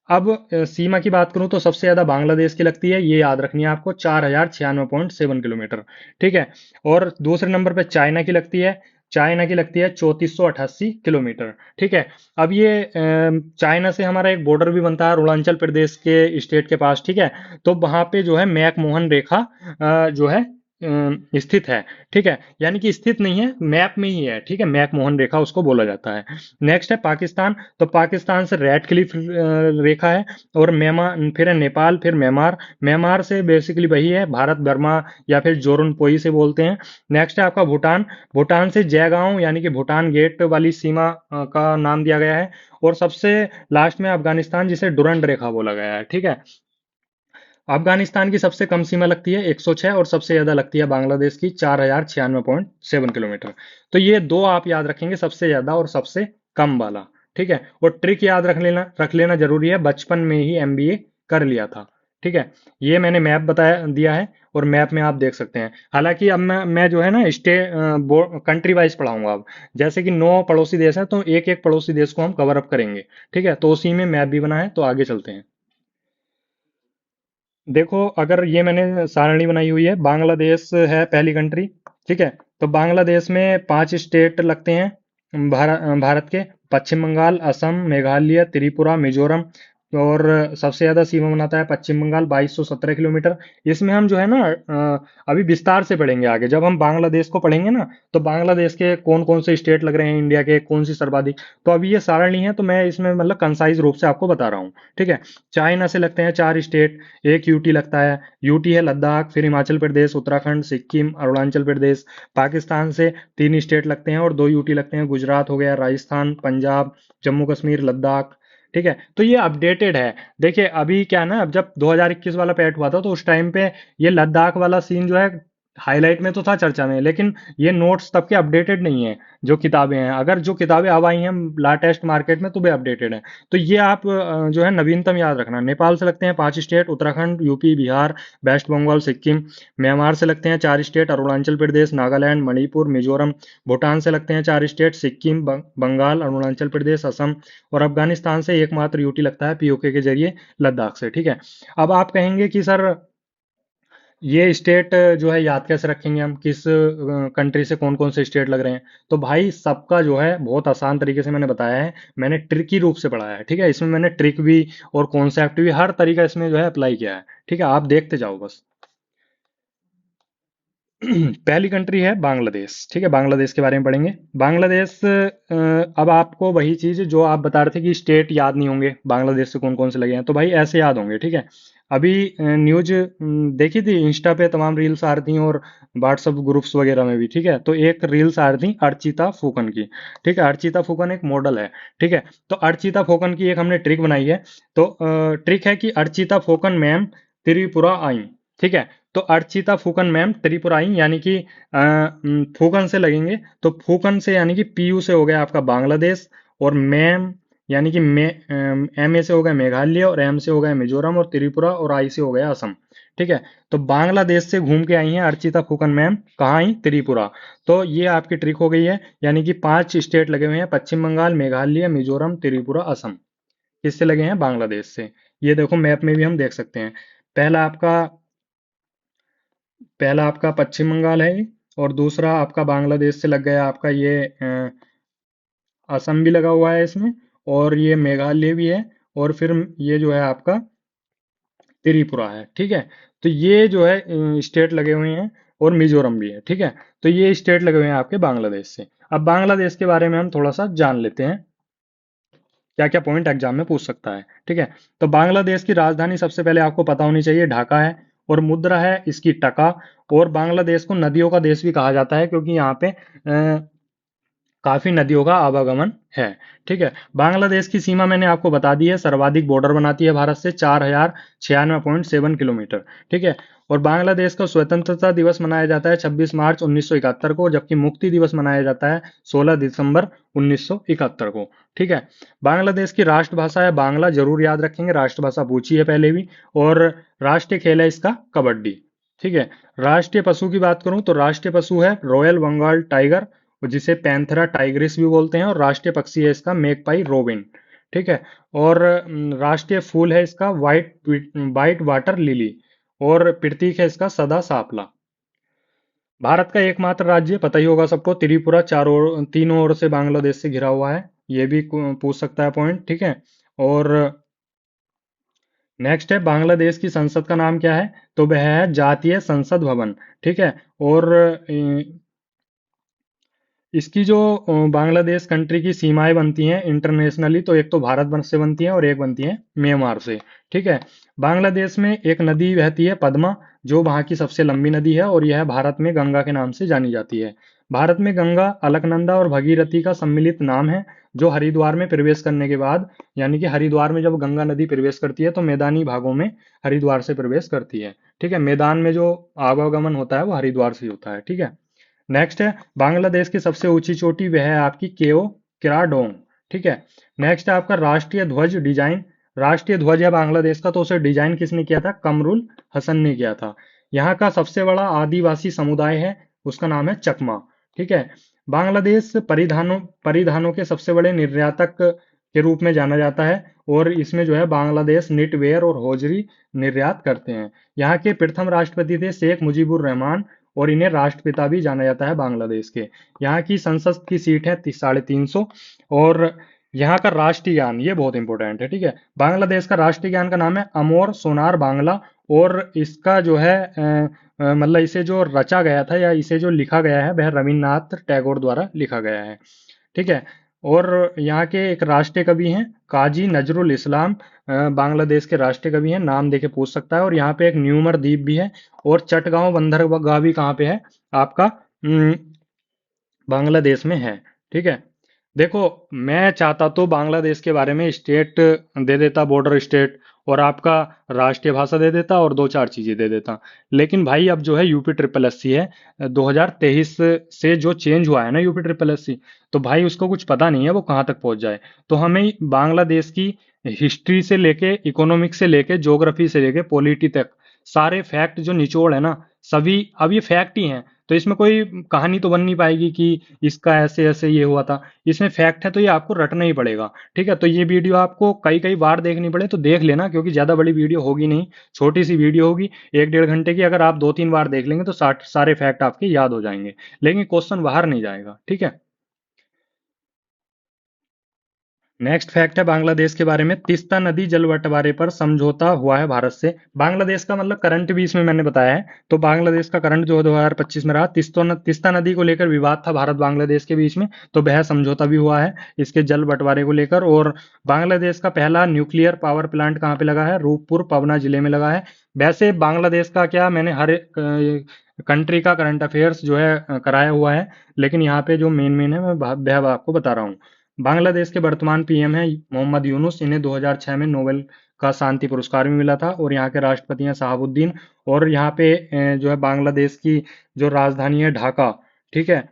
अब सीमा की बात करूं तो सबसे ज्यादा बांग्लादेश की लगती है, ये याद रखनी है आपको, 4096.7 किलोमीटर। ठीक है। और दूसरे नंबर पे चाइना की लगती है, चाइना की लगती है 3488 किलोमीटर। ठीक है। अब ये चाइना से हमारा एक बॉर्डर भी बनता है अरुणाचल प्रदेश के स्टेट के पास। ठीक है। तो वहां पे जो है मैकमोहन रेखा जो है स्थित है। ठीक है। यानी कि स्थित नहीं है, मैप में ही है। ठीक है। मैकमोहन रेखा उसको बोला जाता है। नेक्स्ट है पाकिस्तान। तो पाकिस्तान से रेड क्लिफ रेखा है। और फिर है नेपाल, फिर म्यांमार। म्यांमार से बेसिकली वही है, भारत बर्मा या फिर जोरन पोई से बोलते हैं। नेक्स्ट है आपका भूटान। भूटान से जयगांव यानी कि भूटान गेट वाली सीमा का नाम दिया गया है। और सबसे लास्ट में अफगानिस्तान, जिसे डुरंड रेखा बोला गया है। ठीक है। अफगानिस्तान की सबसे कम सीमा लगती है 106, और सबसे ज्यादा लगती है बांग्लादेश की 4096.7 किलोमीटर। तो ये दो आप याद रखेंगे, सबसे ज्यादा और सबसे कम वाला। ठीक है। और ट्रिक याद रख लेना जरूरी है, बचपन में ही एमबीए कर लिया था। ठीक है। ये मैंने मैप बताया दिया है, और मैप में आप देख सकते हैं। हालांकि अब मैं जो है ना कंट्री वाइज पढ़ाऊंगा अब। जैसे कि 9 पड़ोसी देश हैं, तो एक एक पड़ोसी देश को हम कवर अप करेंगे। ठीक है। तो उसी में मैप भी बना है, तो आगे चलते हैं। देखो, अगर ये मैंने सारणी बनाई हुई है, बांग्लादेश है पहली कंट्री। ठीक है। तो बांग्लादेश में 5 स्टेट लगते हैं भारत के: पश्चिम बंगाल, असम, मेघालय, त्रिपुरा, मिजोरम। और सबसे ज्यादा सीमा बनाता है पश्चिम बंगाल, 2217 किलोमीटर। इसमें हम जो है ना अभी विस्तार से पढ़ेंगे आगे, जब हम बांग्लादेश को पढ़ेंगे ना, तो बांग्लादेश के कौन कौन से स्टेट लग रहे हैं, इंडिया के कौन सी सर्वाधिक। तो अभी ये सारणी है, तो मैं इसमें मतलब कंसाइज रूप से आपको बता रहा हूँ। ठीक है। चाइना से लगते हैं 4 स्टेट। एक यूटी लगता है, यूटी है लद्दाख, फिर हिमाचल प्रदेश, उत्तराखंड, सिक्किम, अरुणाचल प्रदेश। पाकिस्तान से 3 स्टेट लगते हैं, और 2 यूटी लगते हैं, गुजरात हो गया, राजस्थान, पंजाब, जम्मू कश्मीर, लद्दाख। ठीक है। तो ये अपडेटेड है। देखिए अभी क्या है ना, अब जब 2021 वाला पैट हुआ था, तो उस टाइम पे ये लद्दाख वाला सीन जो है हाईलाइट में तो था, चर्चा में, लेकिन ये नोट्स तब के अपडेटेड नहीं है। जो किताबें हैं, अगर जो किताबें अब आई हैं लाटेस्ट मार्केट में, तो वे अपडेटेड है। तो ये आप जो है नवीनतम याद रखना। नेपाल से लगते हैं 5 state: Uttarakhand, UP, Bihar, west Bengal, Sikkim. Myanmar से लगते हैं 4 स्टेट: अरुणाचल प्रदेश, नागालैंड, मणिपुर, मिजोरम। भूटान से लगते हैं 4 स्टेट: सिक्किम, बंगाल, अरुणाचल प्रदेश, असम। और अफगानिस्तान से एकमात्र यूटी लगता है पीओके के जरिए, लद्दाख से। ठीक है। अब आप कहेंगे कि सर ये स्टेट जो है याद कैसे रखेंगे हम, किस कंट्री से कौन कौन से स्टेट लग रहे हैं। तो भाई सबका जो है बहुत आसान तरीके से मैंने बताया है, मैंने ट्रिकी रूप से पढ़ाया है। ठीक है। इसमें मैंने ट्रिक भी और कॉन्सेप्ट भी, हर तरीका इसमें जो है अप्लाई किया है। ठीक है। आप देखते जाओ बस। पहली कंट्री है बांग्लादेश। ठीक है। बांग्लादेश के बारे में पढ़ेंगे। बांग्लादेश अब आपको वही चीज जो आप बता रहे थे कि स्टेट याद नहीं होंगे बांग्लादेश से कौन कौन से लगे हैं, तो भाई ऐसे याद होंगे। ठीक है। अभी न्यूज देखी थी, इंस्टा पे तमाम रील्स आ रही थी, और व्हाट्सएप ग्रुप्स वगैरह में भी। ठीक है। तो एक रील्स आ रही थी अर्चिता फूकन की। ठीक है। अर्चिता फूकन एक मॉडल है। ठीक है। तो अर्चिता फूकन की एक हमने ट्रिक बनाई है। तो ट्रिक है कि अर्चिता फूकन मैम त्रिपुरा आई। ठीक है। तो अर्चिता फूकन मैम त्रिपुराई, यानी कि फूकन से लगेंगे, तो फूकन से यानी कि पीयू से हो गया आपका बांग्लादेश। और मैम यानी कि एम ए से हो गया मेघालय, और एम से हो गया मिजोरम, और त्रिपुरा और आई से हो गया असम। ठीक है। तो बांग्लादेश से घूम के आई हैं अर्चिता फूकन मैम, कहाँ आई? त्रिपुरा। तो ये आपकी ट्रिक हो गई है। यानी कि 5 स्टेट लगे हुए हैं: पश्चिम बंगाल, मेघालय, मिजोरम, त्रिपुरा, असम। किससे लगे हैं? बांग्लादेश से। ये देखो मैप में भी हम देख सकते हैं। पहला आपका पहला आपका पश्चिम बंगाल है, और दूसरा आपका बांग्लादेश से लग गया आपका ये असम भी लगा हुआ है इसमें, और ये मेघालय भी है, और फिर ये जो है आपका त्रिपुरा है। ठीक है। तो ये जो है स्टेट लगे हुए हैं, और मिजोरम भी है। ठीक है। तो ये स्टेट लगे हुए हैं आपके बांग्लादेश से। अब बांग्लादेश के बारे में हम थोड़ा सा जान लेते हैं, क्या क्या पॉइंट एग्जाम में पूछ सकता है। ठीक है। तो बांग्लादेश की राजधानी सबसे पहले आपको पता होनी चाहिए, ढाका है। और मुद्रा है इसकी टका। और बांग्लादेश को नदियों का देश भी कहा जाता है, क्योंकि यहाँ पे काफी नदियों का आवागमन है। ठीक है। बांग्लादेश की सीमा मैंने आपको बता दी है, सर्वाधिक बॉर्डर बनाती है भारत से, 4096.7 किलोमीटर। ठीक है। और बांग्लादेश का स्वतंत्रता दिवस मनाया जाता है 26 मार्च 1971 को, जबकि मुक्ति दिवस मनाया जाता है 16 दिसंबर 1971 को। ठीक है। बांग्लादेश की राष्ट्रभाषा है बांग्ला, जरूर याद रखेंगे, राष्ट्रभाषा पूछी है पहले भी। और राष्ट्रीय खेल है इसका कबड्डी। ठीक है। राष्ट्रीय पशु की बात करूं तो राष्ट्रीय पशु है रॉयल बंगाल टाइगर, जिसे पैंथेरा टाइग्रिस भी बोलते हैं। और राष्ट्रीय पक्षी है इसका मेघपाई रोबिन। ठीक है। और राष्ट्रीय फूल है इसका वाइट वाटर लिली, और प्रतीक है इसका सदा सापला। भारत का एकमात्र राज्य पता ही होगा सबको, त्रिपुरा, तीनों ओर से बांग्लादेश से घिरा हुआ है। ये भी पूछ सकता है पॉइंट, ठीक है। और नेक्स्ट है, बांग्लादेश की संसद का नाम क्या है? तो वह है जातीय संसद भवन, ठीक है। और इसकी जो बांग्लादेश कंट्री की सीमाएं बनती हैं इंटरनेशनली, तो एक तो भारत से बनती है और एक बनती है म्यांमार से, ठीक है। बांग्लादेश में एक नदी बहती है पद्मा, जो वहाँ की सबसे लंबी नदी है, और यह भारत में गंगा के नाम से जानी जाती है। भारत में गंगा अलकनंदा और भगीरथी का सम्मिलित नाम है, जो हरिद्वार में प्रवेश करने के बाद, यानी कि हरिद्वार में जब गंगा नदी प्रवेश करती है तो मैदानी भागों में हरिद्वार से प्रवेश करती है, ठीक है। मैदान में जो आवागमन होता है वो हरिद्वार से होता है, ठीक है। नेक्स्ट है, बांग्लादेश की सबसे ऊंची चोटी वह है आपकी केओ केराडोंग, ठीक है। नेक्स्ट है आपका राष्ट्रीय ध्वज डिजाइन। राष्ट्रीय ध्वज है बांग्लादेश का, तो उसे डिजाइन किसने किया था? कमरुल हसन ने किया था। यहाँ का सबसे बड़ा आदिवासी समुदाय है, उसका नाम है चकमा, ठीक है। बांग्लादेश परिधानों परिधानों के सबसे बड़े निर्यातक के रूप में जाना जाता है, और इसमें जो है बांग्लादेश निटवेयर और हौजरी निर्यात करते हैं। यहाँ के प्रथम राष्ट्रपति थे शेख मुजीबुर रहमान, और इन्हें राष्ट्रपिता भी जाना जाता है बांग्लादेश के। यहाँ की संसद की सीट है 350। और यहाँ का राष्ट्रीय गान, ये बहुत इंपॉर्टेंट है, ठीक है। बांग्लादेश का राष्ट्रीय गान का नाम है अमोर सोनार बांग्ला, और इसका जो है मतलब इसे जो रचा गया था या इसे जो लिखा गया है वह रविन्द्रनाथ टैगोर द्वारा लिखा गया है, ठीक है। और यहाँ के एक राष्ट्रीय कवि हैं काजी नजरुल इस्लाम, बांग्लादेश के राष्ट्रीय कवि हैं, नाम देके पूछ सकता है। और यहाँ पे एक न्यूमर द्वीप भी है। और चटगांव बंदरगाह भी कहाँ पे है आपका? बांग्लादेश में है, ठीक है। देखो, मैं चाहता तो बांग्लादेश के बारे में स्टेट दे देता, बॉर्डर स्टेट, और आपका राष्ट्रीय भाषा दे देता, और दो चार चीजें दे देता। लेकिन भाई अब जो है यूपी ट्रिपल एस सी है, 2023 से जो चेंज हुआ है ना यूपी ट्रिपल एस सी, तो भाई उसको कुछ पता नहीं है वो कहाँ तक पहुंच जाए। तो हमें बांग्लादेश की हिस्ट्री से लेके, इकोनॉमिक्स से लेके, ज्योग्राफी से लेके, पॉलिटी तक सारे फैक्ट जो निचोड़ है ना, सभी अब ये फैक्ट ही हैं। तो इसमें कोई कहानी तो बन नहीं पाएगी कि इसका ऐसे ऐसे ये हुआ था। इसमें फैक्ट है तो ये आपको रटना ही पड़ेगा, ठीक है। तो ये वीडियो आपको कई कई बार देखनी पड़े तो देख लेना, क्योंकि ज्यादा बड़ी वीडियो होगी नहीं, छोटी सी वीडियो होगी, 1 डेढ़ घंटे की। अगर आप 2 3 बार देख लेंगे तो सारे फैक्ट आपके याद हो जाएंगे, लेकिन क्वेश्चन बाहर नहीं जाएगा, ठीक है। नेक्स्ट फैक्ट है बांग्लादेश के बारे में, तीस्ता नदी जल बंटवारे पर समझौता हुआ है भारत से। बांग्लादेश का मतलब करंट भी इसमें मैंने बताया है। तो बांग्लादेश का करंट जो 2025 में रहा, तीस्ता नदी को लेकर विवाद था भारत बांग्लादेश के बीच में, तो वह समझौता भी हुआ है इसके जल बंटवारे को लेकर। और बांग्लादेश का पहला न्यूक्लियर पावर प्लांट कहाँ पे लगा है? रूपपुर पवना जिले में लगा है। वैसे बांग्लादेश का क्या, मैंने हर एक कंट्री का करंट अफेयर्स जो है कराया हुआ है, लेकिन यहाँ पे जो मेन मेन है मैं वह आपको बता रहा हूँ। बांग्लादेश के वर्तमान पीएम हैं मोहम्मद यूनुस, इन्हें 2006 में नोबेल का शांति पुरस्कार भी मिला था। और यहाँ के राष्ट्रपति हैं शहाबुद्दीन। और यहाँ पे जो है बांग्लादेश की जो राजधानी है ढाका, ठीक है।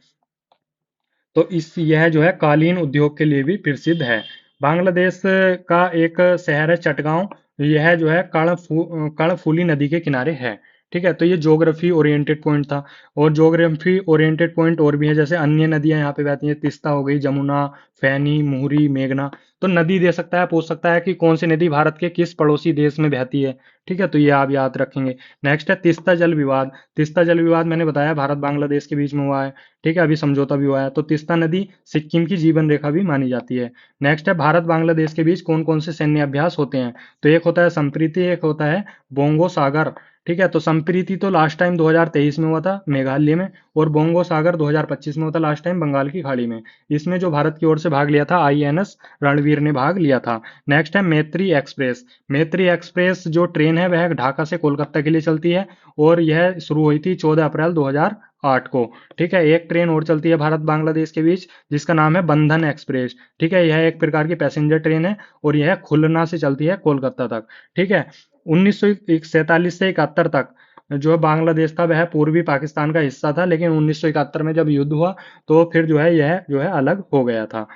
तो इस यह जो है कालीन उद्योग के लिए भी प्रसिद्ध है। बांग्लादेश का एक शहर है चटगांव, यह जो है कर्णफूली नदी के किनारे है, ठीक है। तो ये ज्योग्राफी ओरिएंटेड पॉइंट था। और ज्योग्राफी ओरिएंटेड पॉइंट और भी है, जैसे अन्य नदियां यहाँ पे बहती हैं, तिस्ता हो गई, जमुना, फैनी, मुहरी, मेघना। तो नदी दे सकता है, पूछ सकता है कि कौन सी नदी भारत के किस पड़ोसी देश में बहती है, ठीक है। तो ये आप याद रखेंगे। नेक्स्ट है तिस्ता जल विवाद। तिस्ता जल विवाद मैंने बताया भारत बांग्लादेश के बीच में हुआ है, ठीक है, अभी समझौता भी हुआ है। तो तिस्ता नदी सिक्किम की जीवन रेखा भी मानी जाती है। नेक्स्ट है भारत बांग्लादेश के बीच कौन कौन से सैन्य अभ्यास होते हैं? तो एक होता है संप्रीति, एक होता है बोंगो सागर, ठीक है। तो संप्रीति तो लास्ट टाइम 2023 में हुआ था मेघालय में, और बोंगो सागर 2025 में हुआ था लास्ट टाइम बंगाल की खाड़ी में। इसमें जो भारत की ओर से भाग लिया था आईएनएस रणवीर ने भाग लिया था। नेक्स्ट है मैत्री एक्सप्रेस। मैत्री एक्सप्रेस जो ट्रेन है वह ढाका से कोलकाता के लिए चलती है, और यह शुरू हुई थी 14 अप्रैल 2008 को, ठीक है। एक ट्रेन और चलती है भारत बांग्लादेश के बीच, जिसका नाम है बंधन एक्सप्रेस, ठीक है। यह एक प्रकार की पैसेंजर ट्रेन है, और यह खुलना से चलती है कोलकाता तक, ठीक है। 1947 से 71 तक जो बांग्लादेश था वह पूर्वी पाकिस्तान का हिस्सा था, लेकिन 1971 में जब युद्ध हुआ तो फिर जो है यह जो है अलग हो गया था।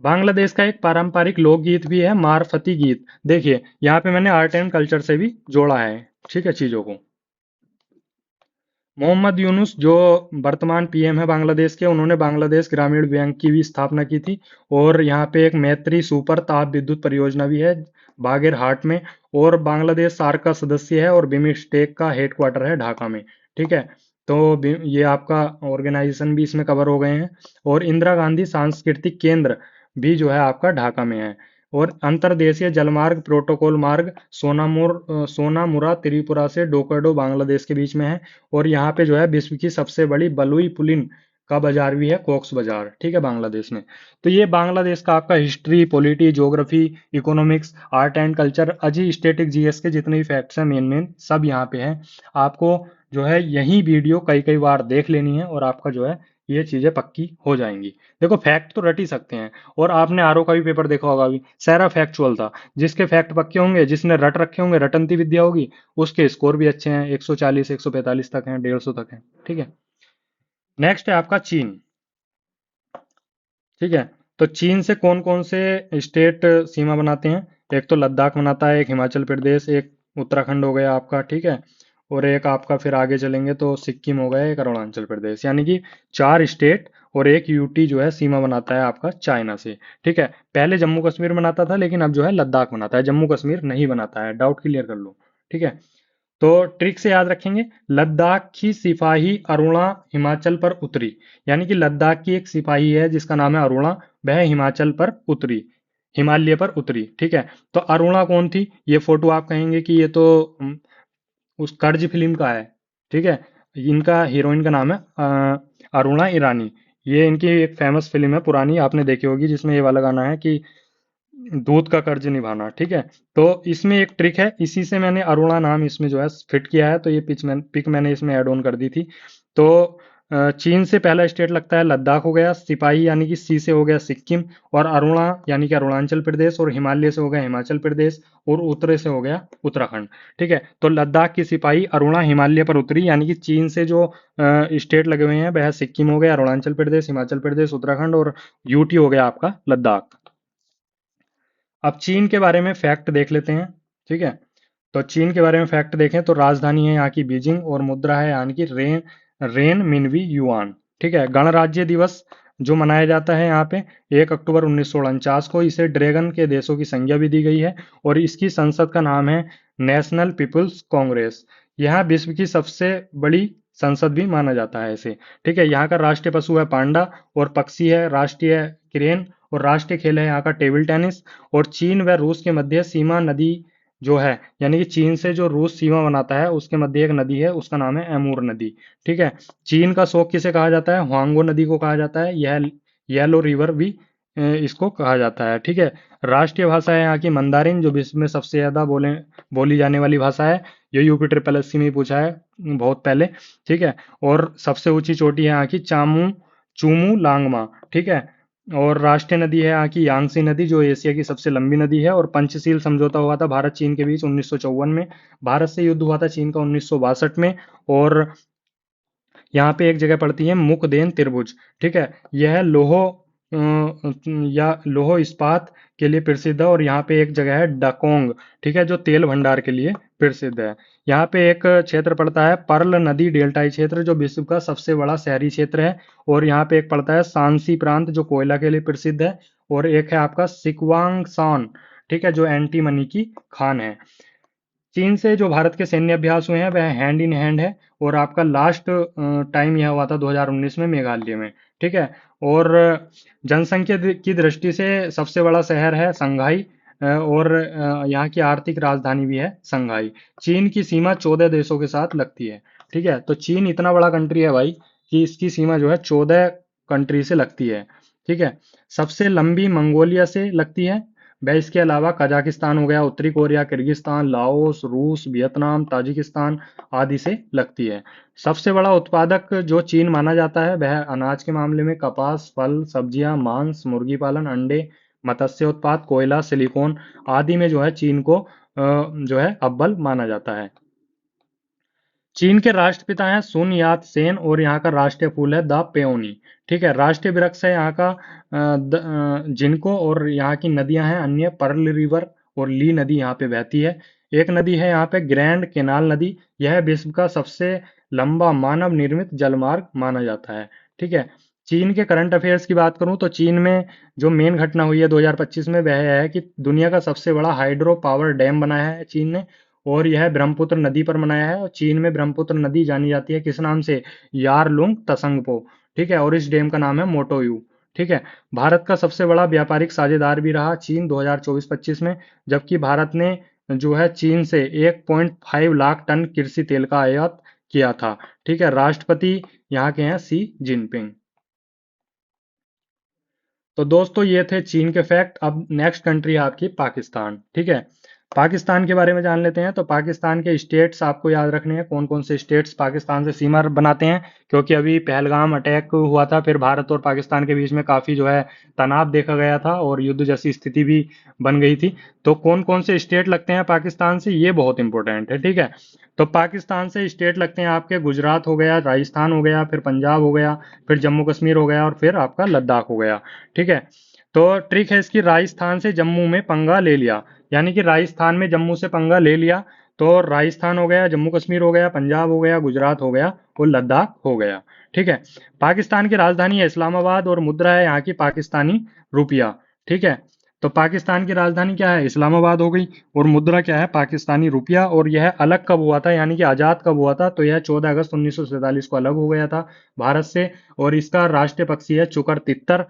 बांग्लादेश का एक पारंपरिक लोकगीत भी है मारफती गीत। देखिए यहाँ पे मैंने आर्ट एंड कल्चर से भी जोड़ा है, ठीक है, चीजों को। मोहम्मद यूनुस जो वर्तमान पीएम है बांग्लादेश के, उन्होंने बांग्लादेश ग्रामीण बैंक की भी स्थापना की थी। और यहाँ पे एक मैत्री सुपर ताप विद्युत परियोजना भी है बागेरहाट में। और बांग्लादेश सार्क का सदस्य है और बिम्स्टेक का हेडक्वार्टर है ढाका में। ठीक है। तो ये आपका ऑर्गेनाइजेशन भी इसमें कवर हो गए हैं। और इंदिरा गांधी सांस्कृतिक केंद्र भी जो है आपका ढाका में है। और अंतर्देशीय जलमार्ग प्रोटोकॉल मार्ग सोनामुरा त्रिपुरा से डोकरडो बांग्लादेश के बीच में है। और यहाँ पे जो है विश्व की सबसे बड़ी बलुई पुलिन का बाजार भी है, कॉक्स बाजार। ठीक है, बांग्लादेश में। तो ये बांग्लादेश का आपका history, polity, geography, economics, art and culture, अजी स्टैटिक जीएस के जितने भी फैक्ट्स हैं मेन मेन सब यहाँ पे हैं। आपको जो है यही वीडियो कई कई बार देख लेनी है और आपका जो है ये चीजें पक्की हो जाएंगी। देखो फैक्ट तो रट ही सकते हैं। और आपने आरओ का भी पेपर देखा होगा अभी, सारा फैक्चुअल था। जिसके फैक्ट पक्के होंगे, जिसने रट रखे होंगे, रटंती विद्या होगी, उसके स्कोर भी अच्छे हैं, 140 145 तक हैं, 150 तक हैं। ठीक है। नेक्स्ट है आपका चीन। ठीक है। तो चीन से कौन कौन से स्टेट सीमा बनाते हैं? एक तो लद्दाख बनाता है, एक हिमाचल प्रदेश, एक उत्तराखंड हो गया आपका। ठीक है। और एक आपका फिर आगे चलेंगे तो सिक्किम हो गया, एक अरुणाचल प्रदेश, यानी कि 4 स्टेट। और एक यूटी जो है सीमा बनाता है आपका चाइना से। ठीक है। पहले जम्मू कश्मीर बनाता था, लेकिन अब जो है लद्दाख बनाता है, जम्मू कश्मीर नहीं बनाता है। डाउट क्लियर कर लो। ठीक है। तो ट्रिक से याद रखेंगे, लद्दाख की सिपाही अरुणा हिमाचल पर उतरी। यानी कि लद्दाख की एक सिपाही है जिसका नाम है अरुणा, वह हिमाचल पर उतरी, हिमालय पर उतरी। ठीक है। तो अरुणा कौन थी? ये फोटो आप कहेंगे कि ये तो उस कर्ज फिल्म का है। ठीक है। इनका हीरोइन का नाम है अरुणा ईरानी। ये इनकी एक फेमस फिल्म है पुरानी, आपने देखी होगी, जिसमें ये वाला गाना है कि दूध का कर्ज निभाना। ठीक है। तो इसमें एक ट्रिक है, इसी से मैंने अरुणा नाम इसमें जो है फिट किया है। तो ये पिक मैंने इसमें ऐड ऑन कर दी थी। तो चीन से पहला स्टेट लगता है लद्दाख हो गया, सिपाही यानी कि सी से हो गया सिक्किम, और अरुणा यानी कि अरुणाचल प्रदेश, और हिमालय से हो गया हिमाचल प्रदेश, और उत्तरी से हो गया उत्तराखंड। ठीक है। तो लद्दाख की सिपाही अरुणा हिमालय पर उतरी, यानी कि चीन से जो स्टेट लगे हुए हैं वह सिक्किम हो गया, अरुणाचल प्रदेश, हिमाचल प्रदेश, उत्तराखंड, और यूटी हो गया आपका लद्दाख। अब चीन के बारे में फैक्ट देख लेते हैं। ठीक है। तो चीन के बारे में फैक्ट देखें तो राजधानी है यहाँ की बीजिंग, और मुद्रा है यहाँ की रेन रेन मिनवी युआन। ठीक है। गणराज्य दिवस जो मनाया जाता है यहाँ पे 1 अक्टूबर 1949 को, इसे ड्रैगन के देशों की संज्ञा भी दी गई है। और इसकी संसद का नाम है नेशनल पीपुल्स कांग्रेस। यह विश्व की सबसे बड़ी संसद भी माना जाता है इसे। ठीक है। यहाँ का राष्ट्रीय पशु है पांडा, और पक्षी है राष्ट्रीय क्रेन, और राष्ट्रीय खेल है यहाँ का टेबल टेनिस। और चीन व रूस के मध्य सीमा नदी जो है, यानी कि चीन से जो रूस सीमा बनाता है उसके मध्य एक नदी है, उसका नाम है अमूर नदी। ठीक है। चीन का शोक किसे कहा जाता है? हुआंगो नदी को कहा जाता है। यह येलो रिवर भी इसको कहा जाता है। ठीक है। राष्ट्रीय भाषा है यहाँ की मंदारिन, जो विश्व में सबसे ज्यादा बोली जाने वाली भाषा है। ये यूपी ट्रिपल एससी में ही पूछा है बहुत पहले। ठीक है। और सबसे ऊंची चोटी है यहाँ की चूमू लांगमा। ठीक है। और राष्ट्रीय नदी है यहाँ की यांगसी नदी, जो एशिया की सबसे लंबी नदी है। और पंचशील समझौता हुआ था भारत चीन के बीच 1954 में। भारत से युद्ध हुआ था चीन का 1962 में। और यहाँ पे एक जगह पड़ती है मुकदेन त्रिभुज। ठीक है। यह लोहो इस्पात के लिए प्रसिद्ध है। और यहाँ पे एक जगह है डकोंग। ठीक है। जो तेल भंडार के लिए प्रसिद्ध है। यहाँ पे एक क्षेत्र पड़ता है पर्ल नदी डेल्टाई क्षेत्र, जो विश्व का सबसे बड़ा शहरी क्षेत्र है। और यहाँ पे एक पड़ता है सांसी प्रांत, जो कोयला के लिए प्रसिद्ध है। और एक है आपका सिकवांगसान। ठीक है। जो एंटीमनी की खान है। चीन से जो भारत के सैन्य अभ्यास हुए हैं वह हैंड इन हैंड है। और आपका लास्ट टाइम यह हुआ था 2019 में मेघालय में। ठीक है। और जनसंख्या की दृष्टि से सबसे बड़ा शहर है संघाई। और यहाँ की आर्थिक राजधानी भी है संघाई। चीन की सीमा 14 देशों के साथ लगती है। ठीक है। तो चीन इतना बड़ा कंट्री है भाई कि इसकी सीमा जो है 14 कंट्री से लगती है। ठीक है। सबसे लंबी मंगोलिया से लगती है। वह इसके अलावा कजाकिस्तान हो गया, उत्तरी कोरिया, किर्गिस्तान, लाओस, रूस, वियतनाम, ताजिकिस्तान आदि से लगती है। सबसे बड़ा उत्पादक जो चीन माना जाता है वह अनाज के मामले में कपास, फल, सब्जियां, मांस, मुर्गी पालन, अंडे, मत्स्य उत्पाद, कोयला, सिलिकॉन आदि में जो है चीन को जो है अव्वल माना जाता है। चीन के राष्ट्रपिता हैं सुन यात सेन, और यहाँ का राष्ट्रीय फूल है द पेओनी। ठीक है। राष्ट्रीय वृक्ष है यहाँ का जिनको, और यहाँ की नदियां हैं अन्य पर्ल रिवर और ली नदी यहाँ पे बहती है। एक नदी है यहाँ पे ग्रैंड केनाल नदी, यह विश्व का सबसे लंबा मानव निर्मित जलमार्ग माना जाता है। ठीक है। चीन के करंट अफेयर्स की बात करूं तो चीन में जो मेन घटना हुई है 2025 में, वह है कि दुनिया का सबसे बड़ा हाइड्रो पावर डैम बनाया है चीन ने, और यह ब्रह्मपुत्र नदी पर बनाया है। और चीन में ब्रह्मपुत्र नदी जानी जाती है किस नाम से? यारलुंग तसंगपो। ठीक है। और इस डैम का नाम है मोटोयू। ठीक है। भारत का सबसे बड़ा व्यापारिक साझेदार भी रहा चीन 2024-25 में, जबकि भारत ने जो है चीन से 1.5 लाख टन कृषि तेल का आयात किया था। ठीक है। राष्ट्रपति यहाँ के हैं सी जिनपिंग। तो दोस्तों ये थे चीन के फैक्ट। अब नेक्स्ट कंट्री है आपकी पाकिस्तान। ठीक है। पाकिस्तान के बारे में जान लेते हैं। तो पाकिस्तान के स्टेट्स आपको याद रखने हैं, कौन कौन से स्टेट्स पाकिस्तान से सीमा बनाते हैं, क्योंकि अभी पहलगाम अटैक हुआ था, फिर भारत और पाकिस्तान के बीच में काफी जो है तनाव देखा गया था और युद्ध जैसी स्थिति भी बन गई थी। तो कौन कौन से स्टेट लगते हैं पाकिस्तान से, ये बहुत इंपॉर्टेंट है। ठीक है। तो पाकिस्तान से स्टेट लगते हैं आपके गुजरात हो गया, राजस्थान हो गया, फिर पंजाब हो गया, फिर जम्मू कश्मीर हो गया, और फिर आपका लद्दाख हो गया। ठीक है। तो ट्रिक है इसकी, राजस्थान से जम्मू में पंगा ले लिया, यानी कि राजस्थान में जम्मू से पंगा ले लिया, तो राजस्थान हो गया, जम्मू कश्मीर हो गया, पंजाब हो गया, गुजरात हो गया और लद्दाख हो गया। ठीक है। पाकिस्तान की राजधानी है इस्लामाबाद और मुद्रा है यहाँ की पाकिस्तानी रुपया। ठीक है। तो पाकिस्तान की राजधानी क्या है? इस्लामाबाद हो गई, और मुद्रा क्या है? पाकिस्तानी रुपया। और यह अलग कब हुआ था, यानी कि आजाद कब हुआ था? तो यह 14 अगस्त 1947 को अलग हो गया था भारत से। और इसका राष्ट्रीय पक्षी है चुकर तितर।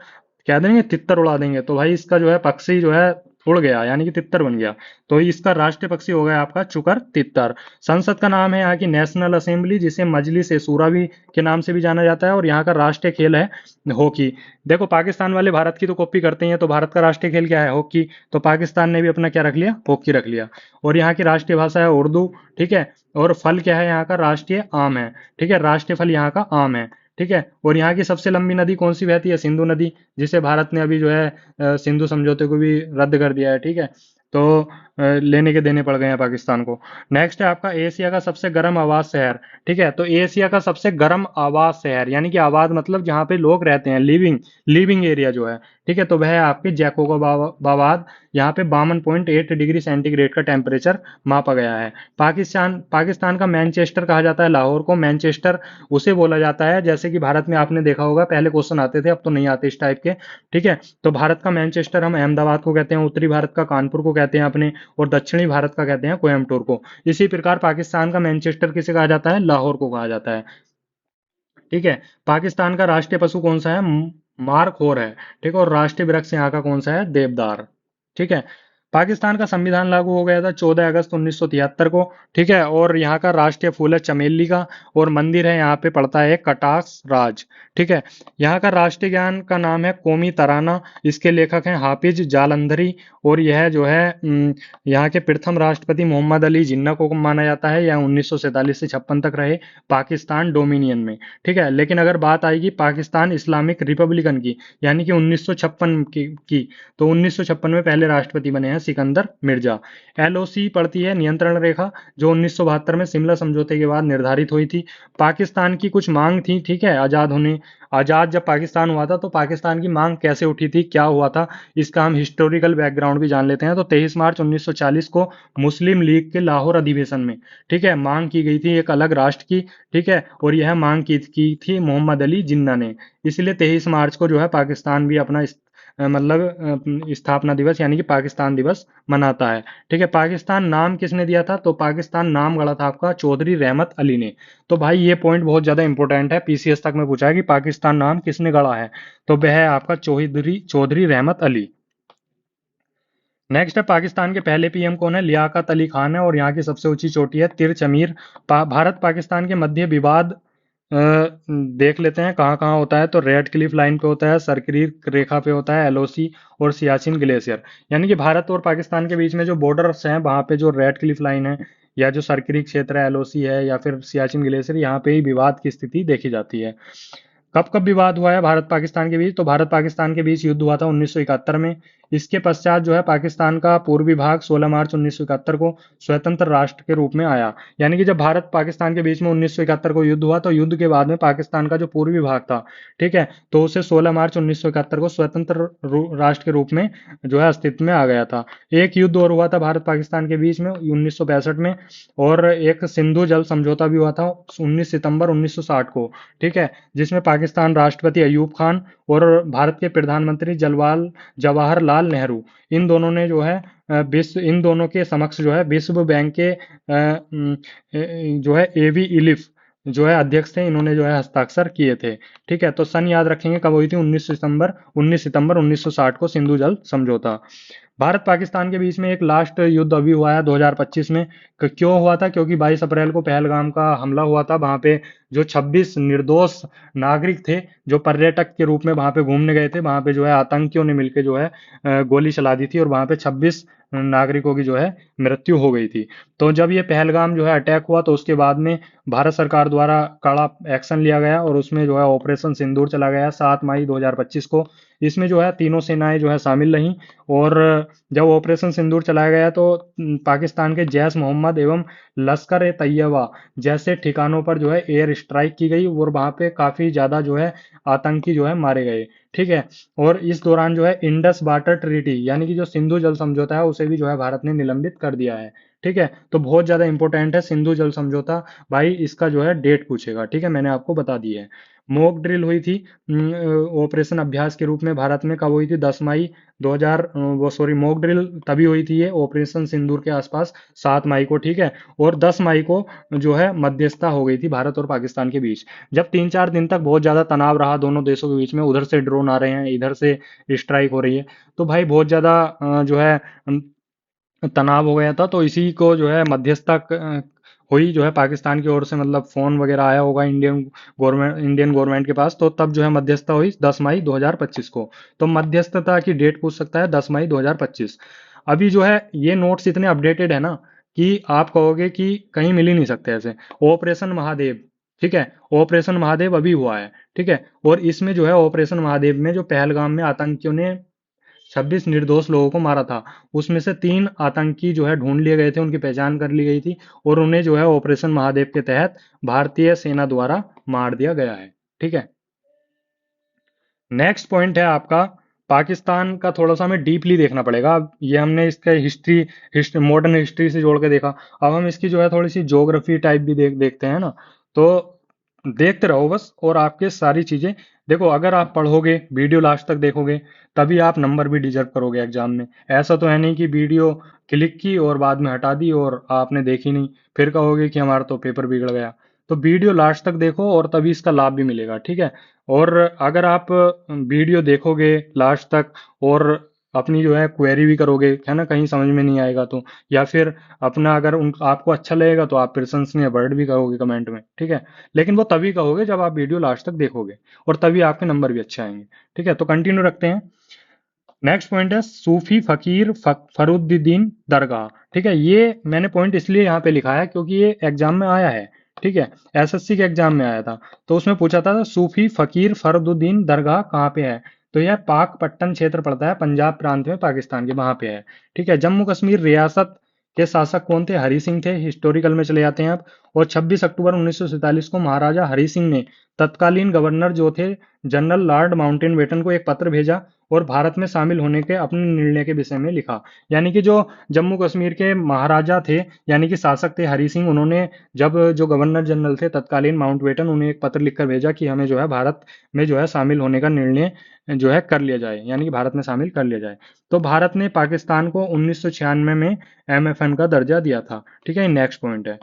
कह देंगे तितर उड़ा देंगे, तो भाई इसका जो है पक्षी जो है उड़ गया, यानी कि तितर बन गया। तो इसका राष्ट्रीय पक्षी हो गया आपका चुकर तितर। संसद का नाम है यहाँ की नेशनल असेंबली, जिसे मजलिस ए शूरा भी के नाम से भी जाना जाता है। और यहाँ का राष्ट्रीय खेल है हॉकी। देखो पाकिस्तान वाले भारत की तो कॉपी करते हैं, तो भारत का राष्ट्रीय खेल क्या है? हॉकी। तो पाकिस्तान ने भी अपना क्या रख लिया? हॉकी रख लिया। और यहाँ की राष्ट्रीय भाषा है उर्दू। ठीक है। और फल क्या है? यहाँ का राष्ट्रीय आम है। ठीक है। राष्ट्रीय फल यहाँ का आम है। ठीक है। और यहाँ की सबसे लंबी नदी कौन सी बहती है? सिंधु नदी, जिसे भारत ने अभी जो है सिंधु समझौते को भी रद्द कर दिया है। ठीक है। तो लेने के देने पड़ गए हैं पाकिस्तान को। नेक्स्ट है आपका एशिया का सबसे गर्म आबाद शहर। ठीक है। तो एशिया का सबसे गर्म आबाद शहर, यानी कि आबाद मतलब जहाँ पे लोग रहते हैं, लिविंग लिविंग एरिया जो है। ठीक है। तो वह है आपके जैकोबाबाद। यहाँ पे 52.8 डिग्री सेंटीग्रेड का टेम्परेचर मापा गया है। पाकिस्तान पाकिस्तान का मैनचेस्टर कहा जाता है लाहौर को। मैनचेस्टर उसे बोला जाता है, जैसे कि भारत में आपने देखा होगा पहले क्वेश्चन आते थे, अब तो नहीं आते इस टाइप के। ठीक है। तो भारत का मैनचेस्टर हम अहमदाबाद को कहते हैं, उत्तरी भारत का कानपुर को कहते हैं अपने, और दक्षिणी भारत का कहते हैं कोयम्बटूर को। इसी प्रकार पाकिस्तान का मैनचेस्टर किसे कहा जाता है? लाहौर को कहा जाता है। ठीक है। पाकिस्तान का राष्ट्रीय पशु कौन सा है? मार्खोर है। ठीक है। और राष्ट्रीय वृक्ष यहाँ का कौन सा है? देवदार। ठीक है। पाकिस्तान का संविधान लागू हो गया था 14 अगस्त 1973 को। ठीक है। और यहाँ का राष्ट्रीय फूल है चमेली का, और मंदिर है यहाँ पे पड़ता है कटाक्ष राज। ठीक है। यहाँ का राष्ट्रीय गान का नाम है कौमी तराना। इसके लेखक हैं हाफिज जालंधरी। और यह जो है यहाँ के प्रथम राष्ट्रपति मोहम्मद अली जिन्ना को माना जाता है। यह 1947 से 56 तक रहे पाकिस्तान डोमिनियन में। ठीक है। लेकिन अगर बात आएगी पाकिस्तान इस्लामिक रिपब्लिकन की, यानी कि 1956 की, तो 1956 में पहले राष्ट्रपति बने हैं सिकंदर मिर्जा। एलओसी पड़ती है नियंत्रण रेखा, जो 1972 में शिमला समझौते के बाद निर्धारित हुई थी। पाकिस्तान की कुछ मांग थी। ठीक है। आजाद जब पाकिस्तान हुआ था, तो पाकिस्तान की मांग कैसे उठी थी, क्या हुआ था, इसका हम हिस्टोरिकल बैकग्राउंड भी जान लेते हैं। तो 23 मार्च 1940 को मुस्लिम लीग के लाहौर अधिवेशन में, ठीक है, मांग की गई थी एक अलग राष्ट्र की। ठीक है। और यह मांग की थी मोहम्मद अली जिन्ना ने। इसलिए 23 मार्च को जो है पाकिस्तान भी अपना मतलब स्थापना दिवस यानी कि पाकिस्तान दिवस मनाता है। ठीक है। पाकिस्तान नाम किसने दिया था? तो पाकिस्तान नाम गढ़ा था आपका चौधरी रहमत अली ने। तो भाई ये पॉइंट बहुत ज्यादा इंपॉर्टेंट है, पीसीएस तक में पूछा है कि पाकिस्तान नाम किसने गढ़ा है, तो वह है आपका चौधरी चौधरी रहमत अली। नेक्स्ट है पाकिस्तान के पहले पीएम कौन है? लियाकत अली खान है। और यहाँ की सबसे ऊंची चोटी है तिरचमीर। भारत पाकिस्तान के मध्य विवाद अ, देख लेते हैं कहाँ कहाँ होता है। तो रेड क्लिफ लाइन पे होता है, सरकरी रेखा पे होता है, एलओसी और सियाचिन ग्लेशियर। यानी कि भारत और पाकिस्तान के बीच में जो बॉर्डर्स हैं, वहां पे जो रेड क्लिफ लाइन है, या जो सरकरी क्षेत्र है, एलओसी है, या फिर सियाचिन ग्लेशियर, यहाँ पे ही विवाद की स्थिति देखी जाती है। कब कब विवाद हुआ है भारत पाकिस्तान के बीच? तो भारत पाकिस्तान के बीच युद्ध हुआ था 1971 में। इसके पश्चात जो है पाकिस्तान का पूर्वी भाग 16 मार्च 1971 को स्वतंत्र राष्ट्र के रूप में आया। यानी कि जब भारत पाकिस्तान के बीच में 1971 को युद्ध हुआ, तो युद्ध के बाद में पाकिस्तान का जो पूर्वी भाग था, ठीक है, तो उसे 16 मार्च 1971 को स्वतंत्र राष्ट्र के रूप में जो है अस्तित्व में आ गया था। एक युद्ध और हुआ था भारत पाकिस्तान के बीच में 1965 में, और एक सिंधु जल समझौता भी हुआ था 19 सितंबर 1960 को, ठीक है, जिसमें पाकिस्तान राष्ट्रपति अयूब खान और भारत के प्रधानमंत्री जवाहरलाल नेहरू, इन दोनों ने जो है विश्व इन दोनों के समक्ष जो है विश्व बैंक के जो है एवी इलिफ जो है अध्यक्ष थे, इन्होंने जो है हस्ताक्षर किए थे। ठीक है, तो सन याद रखेंगे कब हुई थी, 19 सितंबर 1960 को सिंधु जल समझौता। भारत पाकिस्तान के बीच में एक लास्ट युद्ध अभी हुआ है 2025 में। क्यों हुआ था? क्योंकि 22 अप्रैल को पहलगाम का हमला हुआ था। वहां पे जो 26 निर्दोष नागरिक थे, जो पर्यटक के रूप में वहां पे घूमने गए थे, वहां पे जो है आतंकियों ने मिलकर जो है गोली चला दी थी, और वहां पे 26 नागरिकों की जो है मृत्यु हो गई थी। तो जब ये पहलगाम जो है अटैक हुआ, तो उसके बाद में भारत सरकार द्वारा कड़ा एक्शन लिया गया, और उसमें जो है ऑपरेशन सिंदूर चला गया 7 मई 2025 को। इसमें जो है तीनों सेनाएं जो है शामिल रहीं, और जब ऑपरेशन सिंदूर चलाया गया तो पाकिस्तान के जैश मोहम्मद एवं लश्कर ए तैयबा जैसे ठिकानों पर जो है एयर स्ट्राइक की गई, और वहां पे काफी ज्यादा जो है आतंकी जो है मारे गए। ठीक है, और इस दौरान जो है इंडस वाटर ट्रीटी यानी कि जो सिंधु जल समझौता है, उसे भी जो है भारत ने निलंबित कर दिया है। ठीक है, तो बहुत ज्यादा इंपॉर्टेंट है सिंधु जल समझौता। भाई इसका जो है डेट पूछेगा, ठीक है, मैंने आपको बता दी है। मॉक ड्रिल हुई थी ऑपरेशन अभ्यास के रूप में भारत में, कब हुई थी? 10 मई 2000 वो सॉरी मॉक ड्रिल तभी हुई थी ये ऑपरेशन सिंदूर के आसपास 7 मई को, ठीक है, और 10 मई को जो है मध्यस्थता हो गई थी भारत और पाकिस्तान के बीच। जब 3-4 दिन तक बहुत ज्यादा तनाव रहा दोनों देशों के बीच में, उधर से ड्रोन आ रहे हैं, इधर से स्ट्राइक हो रही है, तो भाई बहुत ज्यादा जो है तनाव हो गया था। तो इसी को जो है मध्यस्थता हुई जो है पाकिस्तान की ओर से, मतलब फोन वगैरह आया होगा इंडियन गवर्नमेंट के पास, तो तब जो है मध्यस्थता हुई 10 मई 2025 को। तो मध्यस्थता की डेट पूछ सकता है 10 मई 2025। अभी जो है ये नोट्स इतने अपडेटेड है ना कि आप कहोगे कि कहीं मिल ही नहीं सकते ऐसे। ऑपरेशन महादेव, ठीक है, ऑपरेशन महादेव अभी हुआ है, ठीक है, और इसमें जो है ऑपरेशन महादेव में जो पहलगाम में आतंकियों ने 26 निर्दोष लोगों को मारा था, उसमें से 3 आतंकी जो है ढूंढ लिए गए थे, उनकी पहचान कर ली गई थी, और उन्हें जो है ऑपरेशन महादेव के तहत भारतीय सेना द्वारा मार दिया गया है। ठीक है, नेक्स्ट पॉइंट है आपका पाकिस्तान का। थोड़ा सा हमें डीपली देखना पड़ेगा। अब ये हमने इसका हिस्ट्री मॉडर्न हिस्ट्री से जोड़ के देखा, अब हम इसकी जो है थोड़ी सी ज्योग्राफी टाइप भी देखते हैं ना, तो देखते रहो बस, और आपके सारी चीजें देखो। अगर आप पढ़ोगे, वीडियो लास्ट तक देखोगे, तभी आप नंबर भी डिजर्व करोगे एग्जाम में। ऐसा तो है नहीं कि वीडियो क्लिक की और बाद में हटा दी और आपने देखी नहीं, फिर कहोगे कि हमारा तो पेपर बिगड़ गया। तो वीडियो लास्ट तक देखो और तभी इसका लाभ भी मिलेगा, ठीक है। और अगर आप वीडियो देखोगे लास्ट तक और अपनी जो है क्वेरी भी करोगे, है ना, कहीं समझ में नहीं आएगा तो, या फिर अपना अगर उन आपको अच्छा लगेगा तो आप प्रशंसनीय वर्ड भी कहोगे कमेंट में, ठीक है। लेकिन वो तभी कहोगे जब आप वीडियो लास्ट तक देखोगे, और तभी आपके नंबर भी अच्छे आएंगे। ठीक है, तो कंटिन्यू रखते हैं। नेक्स्ट पॉइंट है सूफी फकीर फरुद्दीन दरगाह। ठीक है, ये मैंने पॉइंट इसलिए यहाँ पे लिखा है क्योंकि ये एग्जाम में आया है, ठीक है, एसएससी के एग्जाम में आया था। तो उसमें पूछा था सूफी फकीर फरुद्दीन दरगाह कहाँ पे है, तो यह पाक पट्टन क्षेत्र पड़ता है, पंजाब प्रांत में, पाकिस्तान के, वहां पे है। ठीक है, जम्मू कश्मीर रियासत के शासक कौन थे? हरि सिंह थे। हिस्टोरिकल में चले जाते हैं आप। और 26 अक्टूबर 1947 को महाराजा हरि सिंह ने तत्कालीन गवर्नर जो थे जनरल लॉर्ड माउंटेनबेटन को एक पत्र भेजा और भारत में शामिल होने के अपने निर्णय के विषय में लिखा। यानी कि जो जम्मू कश्मीर के महाराजा थे, यानी कि शासक थे हरि सिंह, उन्होंने जब जो गवर्नर जनरल थे तत्कालीन माउंटबेटन, उन्हें एक पत्र लिखकर भेजा कि हमें जो है भारत में जो है शामिल होने का निर्णय जो है कर लिया जाए, यानी कि भारत में शामिल कर लिया जाए। तो भारत ने पाकिस्तान को 1996 में एमएफएन का दर्जा दिया था। ठीक है, नेक्स्ट पॉइंट है।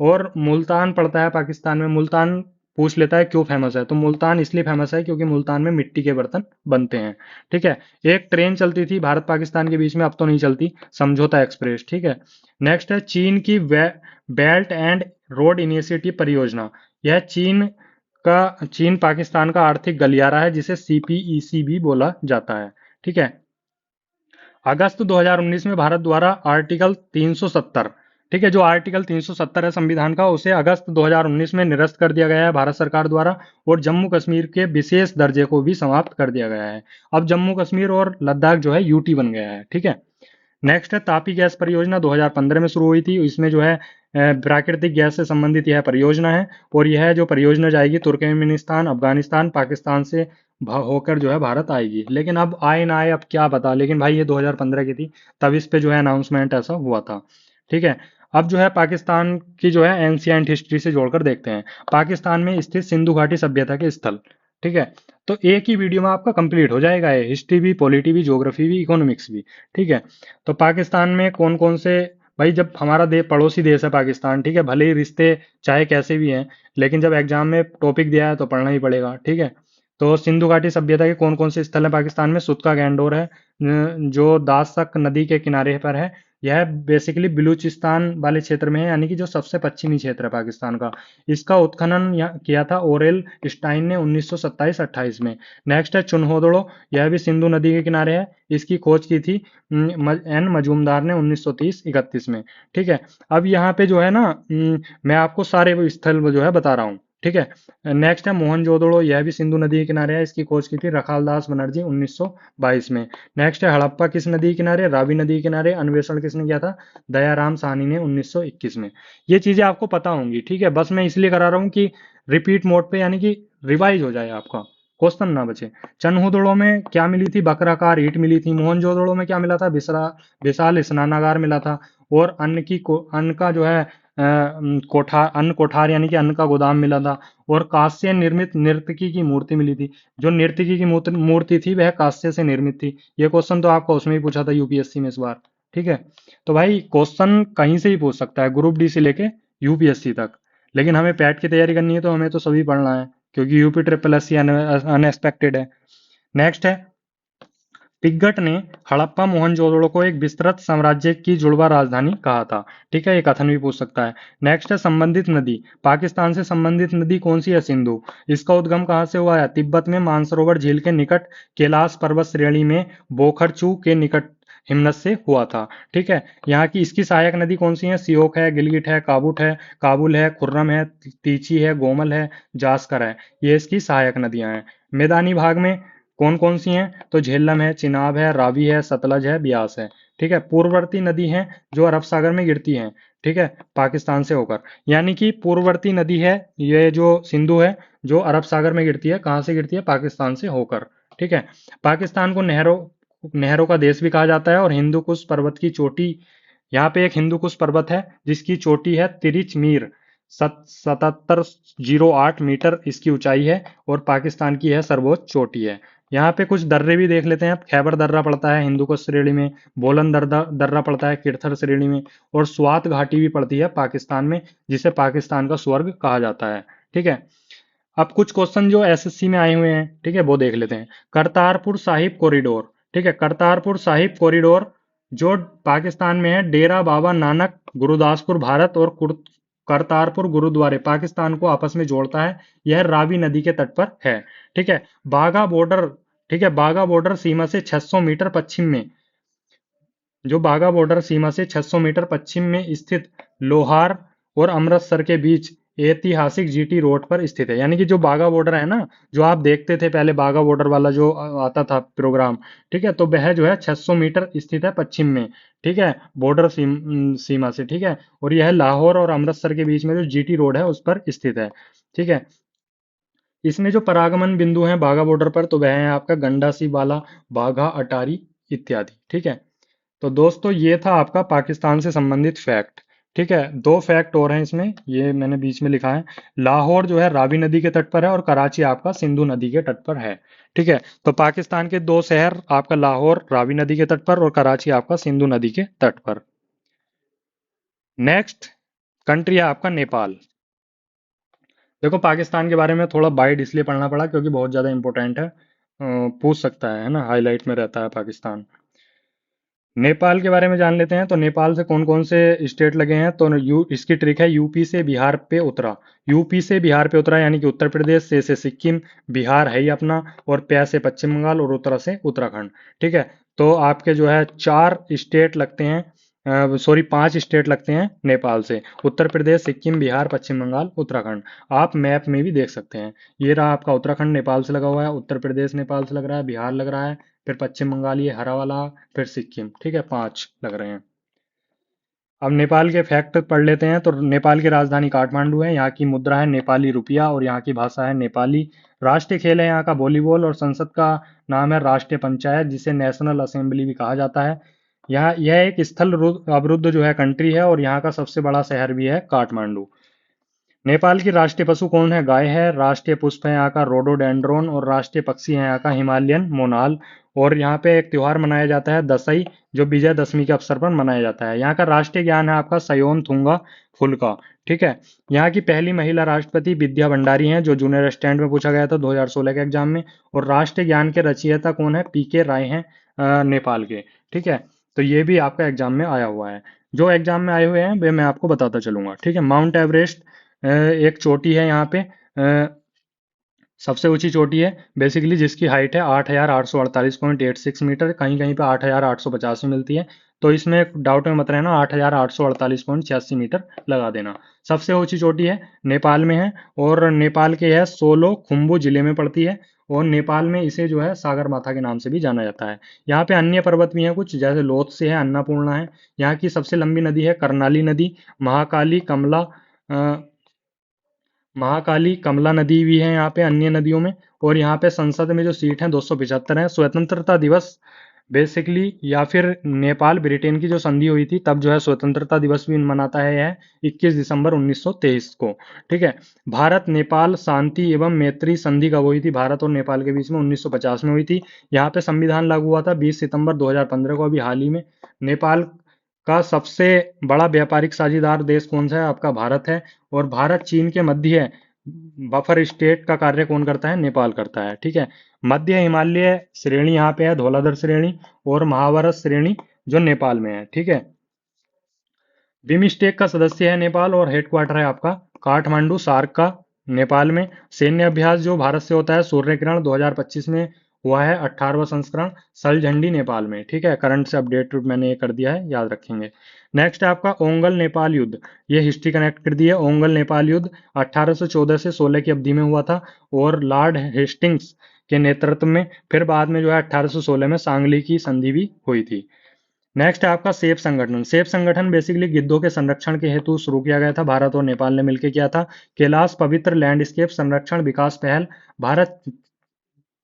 और मुल्तान पड़ता है पाकिस्तान में। मुल्तान पूछ लेता है क्यों फेमस है, तो मुल्तान इसलिए फेमस है क्योंकि मुल्तान में मिट्टी के बर्तन बनते हैं। ठीक है, एक ट्रेन चलती थी भारत पाकिस्तान के बीच में, अब तो नहीं चलती, समझौता एक्सप्रेस। ठीक है, नेक्स्ट है चीन की बेल्ट एंड रोड इनिशिएटिव परियोजना। यह चीन पाकिस्तान का आर्थिक गलियारा है, जिसे सीपीईसी भी बोला जाता है। ठीक है, अगस्त 2019 में भारत द्वारा आर्टिकल 370 ठीक है, जो आर्टिकल 370 है संविधान का, उसे अगस्त 2019 में निरस्त कर दिया गया है भारत सरकार द्वारा, और जम्मू कश्मीर के विशेष दर्जे को भी समाप्त कर दिया गया है। अब जम्मू कश्मीर और लद्दाख जो है यूटी बन गया है। ठीक है, नेक्स्ट है तापी गैस परियोजना, 2015 में शुरू हुई थी। इसमें जो है प्राकृतिक गैस से संबंधित यह परियोजना है, और यह जो परियोजना जाएगी तुर्कमेनिस्तान, अफगानिस्तान, पाकिस्तान से होकर जो है भारत आएगी। लेकिन अब आए ना आए अब क्या पता, लेकिन भाई ये 2015 की थी, तब इस पे जो है अनाउंसमेंट ऐसा हुआ था। ठीक है, अब जो है पाकिस्तान की जो है एंशियंट हिस्ट्री से जोड़कर देखते हैं। पाकिस्तान में स्थित सिंधु घाटी सभ्यता के स्थल। ठीक है, तो एक ही वीडियो में आपका कंप्लीट हो जाएगा ये, हिस्ट्री भी, पॉलिटी भी, ज्योग्राफी भी, इकोनॉमिक्स भी। ठीक है, तो पाकिस्तान में कौन कौन से, भाई जब हमारा पड़ोसी देश है पाकिस्तान, ठीक है, भले ही रिश्ते चाहे कैसे भी हैं, लेकिन जब एग्जाम में टॉपिक दिया है तो पढ़ना ही पड़ेगा। ठीक है, तो सिंधु घाटी सभ्यता के कौन कौन से स्थल है पाकिस्तान में? सुत्का गैंडोर है, जो दासक नदी के किनारे पर है। यह बेसिकली बलूचिस्तान वाले क्षेत्र में है, यानी कि जो सबसे पश्चिमी क्षेत्र है पाकिस्तान का। इसका उत्खनन किया था ओरेल स्टाइन ने 1927-28 में। नेक्स्ट है चुनहोदड़ो, यह भी सिंधु नदी के किनारे है। इसकी खोज की थी एन मजूमदार ने 1930-31 में। ठीक है, अब यहाँ पे जो है ना, मैं आपको सारे वो स्थल जो है बता रहा हूँ। ठीक है, नेक्स्ट है मोहनजोदड़ो, यह भी सिंधु नदी के किनारे है। इसकी खोज की थी रखालदास बनर्जी 1922 में। नेक्स्ट है हड़प्पा, किस नदी के किनारे? रावी नदी के किनारे। अन्वेषण किसने किया था? दयाराम साहनी ने 1921 में। ये चीजें आपको पता होंगी। ठीक है, बस मैं इसलिए करा रहा हूँ कि रिपीट मोड पे, यानी कि रिवाइज हो जाए आपका, क्वेश्चन ना बचे। चनहुदड़ो में क्या मिली थी? बकराकार ईंट मिली थी। मोहनजोदड़ो में क्या मिला था? विशाल स्नानागार मिला था। और अन्न का जो है कोठार, अन्न कोठार यानी कि अन्न का गोदाम मिला था। और कांस्य निर्मित नर्तकी की मूर्ति मिली थी। जो नर्तकी की मूर्ति थी वह कांस्य से निर्मित थी। ये क्वेश्चन तो आपका उसमें ही पूछा था यूपीएससी में इस बार। ठीक है, तो भाई क्वेश्चन कहीं से ही पूछ सकता है, ग्रुप डी से लेके यूपीएससी तक। लेकिन हमें पैट की तैयारी करनी है तो हमें तो सभी पढ़ना है, क्योंकि UP triple S C unexpected है। नेक्स्ट है पिग्गट ने हड़प्पा मोहनजोदड़ो को एक विस्तृत साम्राज्य की जुड़वा राजधानी कहा था। ठीक है, ये कथन भी पूछ सकता है। नेक्स्ट है संबंधित नदी, पाकिस्तान से संबंधित नदी कौन सी है? सिंधु। इसका उद्गम कहाँ से हुआ है? तिब्बत में मानसरोवर झील के निकट, कैलाश पर्वत श्रेणी में बोखरचू के निकट हिमनद से हुआ था। ठीक है, यहाँ की इसकी सहायक नदी कौन सी है? सियोक है, गिलगिट है, काबुल है, खुर्रम है, तीची है, गोमल है, जास्कर है। ये इसकी सहायक नदियां हैं। मैदानी भाग में कौन कौन सी हैं? तो झेलम है, चिनाब है, रावी है, सतलज है, ब्यास है। ठीक है, पूर्ववर्ती नदी हैं जो अरब सागर में गिरती हैं। ठीक है, पाकिस्तान से होकर, यानी कि पूर्ववर्ती नदी है ये जो सिंधु है, जो अरब सागर में गिरती है। कहाँ से गिरती है? पाकिस्तान से होकर। ठीक है, पाकिस्तान को नहरों नहरों का देश भी कहा जाता है। और हिंदू कुश पर्वत की चोटी, यहाँ पे एक हिंदू कुश पर्वत है जिसकी चोटी है तिरिच मीर, 7708 मीटर इसकी ऊंचाई है, और पाकिस्तान की यह सर्वोच्च चोटी है। यहाँ पे कुछ दर्रे भी देख लेते हैं। खैबर दर्रा पड़ता है हिंदू कुश श्रेणी में, बोलन दर्रा दर्रा पड़ता है किरथर श्रेणी में, और स्वात घाटी भी पड़ती है पाकिस्तान में, जिसे पाकिस्तान का स्वर्ग कहा जाता है। ठीक है, अब कुछ क्वेश्चन जो एसएससी में आए हुए हैं, ठीक है, वो देख लेते हैं। करतारपुर साहिब कॉरिडोर, ठीक है, करतारपुर साहिब कॉरिडोर जो पाकिस्तान में है, डेरा बाबा नानक गुरुदासपुर भारत और करतारपुर गुरुद्वारे पाकिस्तान को आपस में जोड़ता है। यह रावी नदी के तट पर है। ठीक है, बाघा बॉर्डर, ठीक है, बाघा बॉर्डर सीमा से 600 मीटर पश्चिम में, जो बाघा बॉर्डर सीमा से 600 मीटर पश्चिम में स्थित लोहार और अमृतसर के बीच ऐतिहासिक जीटी रोड पर स्थित है। यानी कि जो बाघा बॉर्डर है ना, जो आप देखते थे पहले बाघा बॉर्डर वाला जो आता था प्रोग्राम, ठीक है, तो वह जो है 600 मीटर स्थित है पश्चिम में। ठीक है, बॉर्डर सीमा से। ठीक है, और यह लाहौर और अमृतसर के बीच में जो जीटी रोड है उस पर स्थित है। ठीक है, इसमें जो परागमन बिंदु हैं बाघा बॉर्डर पर, तो वह है आपका गंडासी वाला, बाघा, अटारी इत्यादि। ठीक है, तो दोस्तों ये था आपका पाकिस्तान से संबंधित फैक्ट। ठीक है, दो फैक्ट और हैं इसमें, ये मैंने बीच में लिखा है। लाहौर जो है रावी नदी के तट पर है, और कराची आपका सिंधु नदी के तट पर है। ठीक है, तो पाकिस्तान के दो शहर आपका लाहौर रावी नदी के तट पर, और कराची आपका सिंधु नदी के तट पर। नेक्स्ट कंट्री है आपका नेपाल। देखो पाकिस्तान के बारे में थोड़ा बाइट इसलिए पढ़ना पड़ा क्योंकि बहुत ज़्यादा इंपॉर्टेंट है, पूछ सकता है ना, हाईलाइट में रहता है पाकिस्तान। नेपाल के बारे में जान लेते हैं। तो नेपाल से कौन कौन से स्टेट लगे हैं? तो इसकी ट्रिक है, यूपी से बिहार पे उतरा। यूपी से बिहार पे उतरा यानी कि उत्तर प्रदेश, से सिक्किम, बिहार है ही अपना, और प्या से पश्चिम बंगाल, और उत्तरा से उत्तराखंड। ठीक है, तो आपके जो है चार स्टेट लगते हैं सॉरी 5 स्टेट लगते हैं नेपाल से, उत्तर प्रदेश, सिक्किम, बिहार, पश्चिम बंगाल, उत्तराखंड। आप मैप में भी देख सकते हैं, ये रहा आपका उत्तराखंड नेपाल से लगा हुआ है, उत्तर प्रदेश नेपाल से लग रहा है, बिहार लग रहा है, फिर पश्चिम बंगाल ये हरा वाला, फिर सिक्किम, ठीक है, 5 लग रहे हैं। अब नेपाल के फैक्ट पढ़ लेते हैं। तो नेपाल की राजधानी काठमांडू है, यहाँ की मुद्रा है नेपाली रुपया और यहाँ की भाषा है नेपाली। राष्ट्रीय खेल है यहाँ का वॉलीबॉल और संसद का नाम है राष्ट्रीय पंचायत, जिसे नेशनल असेंबली भी कहा जाता है। यहाँ यह एक अवरुद्ध जो है कंट्री है और यहाँ का सबसे बड़ा शहर भी है काठमांडू। नेपाल की राष्ट्रीय पशु कौन है? गाय है। राष्ट्रीय पुष्प है यहाँ का रोडोडेंड्रोन और राष्ट्रीय पक्षी है यहाँ का हिमालयन मोनाल। और यहाँ पे एक त्योहार मनाया जाता है दसई, जो विजयदशमी के अवसर पर मनाया जाता है। यहाँ का राष्ट्रीय ज्ञान है आपका सयोन थुंगा फुल्का। ठीक है। यहाँ की पहली महिला राष्ट्रपति विद्या भंडारी हैं, जो जूनियर स्टैंड में पूछा गया था 2016 के एग्जाम में। और राष्ट्रीय ज्ञान के रचयिता कौन है? पीके राय हैं, नेपाल के। ठीक है। तो ये भी आपका एग्जाम में आया हुआ है। जो एग्जाम में आए हुए हैं वे मैं आपको बताता चलूंगा। ठीक है। माउंट एवरेस्ट एक चोटी है यहाँ पे, सबसे ऊंची चोटी है बेसिकली, जिसकी हाइट है 8,848.86 मीटर, कहीं कहीं पे 8,850 में मिलती है। तो इसमें डाउट में मत रहना, 8,848.86 मीटर लगा देना। सबसे ऊंची चोटी है, नेपाल में है और नेपाल के यह सोलो खुम्बू जिले में पड़ती है। और नेपाल में इसे जो है सागर माथा के नाम से भी जाना जाता है। यहाँ पे अन्य पर्वत भी हैं कुछ, जैसे लोत्से है, अन्नपूर्णा है। यहाँ की सबसे लंबी नदी है कर्नाली नदी। महाकाली कमला महाकाली कमला नदी भी है यहाँ पे अन्य नदियों में। और यहाँ पे संसद में जो सीट है 275 है। स्वतंत्रता दिवस बेसिकली, या फिर नेपाल ब्रिटेन की जो संधि हुई थी तब जो है स्वतंत्रता दिवस भी मनाता है यह 21 दिसंबर 1923 को। ठीक है। भारत नेपाल शांति एवं मैत्री संधि कब हुई थी भारत और नेपाल के बीच में? 1950 में हुई थी। यहाँ पे संविधान लागू हुआ था 20 सितंबर 2015 को, अभी हाल ही में। नेपाल का सबसे बड़ा व्यापारिक साझेदार देश कौन सा है? आपका भारत है। और भारत चीन के मध्य बफर स्टेट का कार्य कौन करता है? नेपाल करता है। ठीक है। मध्य हिमालय श्रेणी यहाँ पे है, धौलाधर श्रेणी, और महाभारत श्रेणी जो नेपाल में है। ठीक है। बिमस्टेक का सदस्य है नेपाल और हेडक्वार्टर है आपका काठमांडू, सार्क का, नेपाल में। सैन्य अभ्यास जो भारत से होता है सूर्य किरण 2025 में हुआ है 18वां संस्करण, सल झंडी नेपाल में। ठीक है। करंट से अपडेट मैंने ये कर दिया है, याद रखेंगे। नेक्स्ट है आपका ओंगल नेपाल युद्ध, ये हिस्ट्री कनेक्ट कर दी है। ओंगल नेपाल युद्ध 1814 से 16 की अवधि में हुआ था और लॉर्ड हेस्टिंग्स के नेतृत्व में। फिर बाद में जो है 1816 में सांगली की संधि भी हुई थी। नेक्स्ट है आपका सेफ संगठन। सेफ संगठन बेसिकली गिद्धों के संरक्षण के हेतु शुरू किया गया था, भारत और नेपाल ने मिलकर किया था। कैलाश पवित्र लैंडस्केप संरक्षण विकास पहल भारत,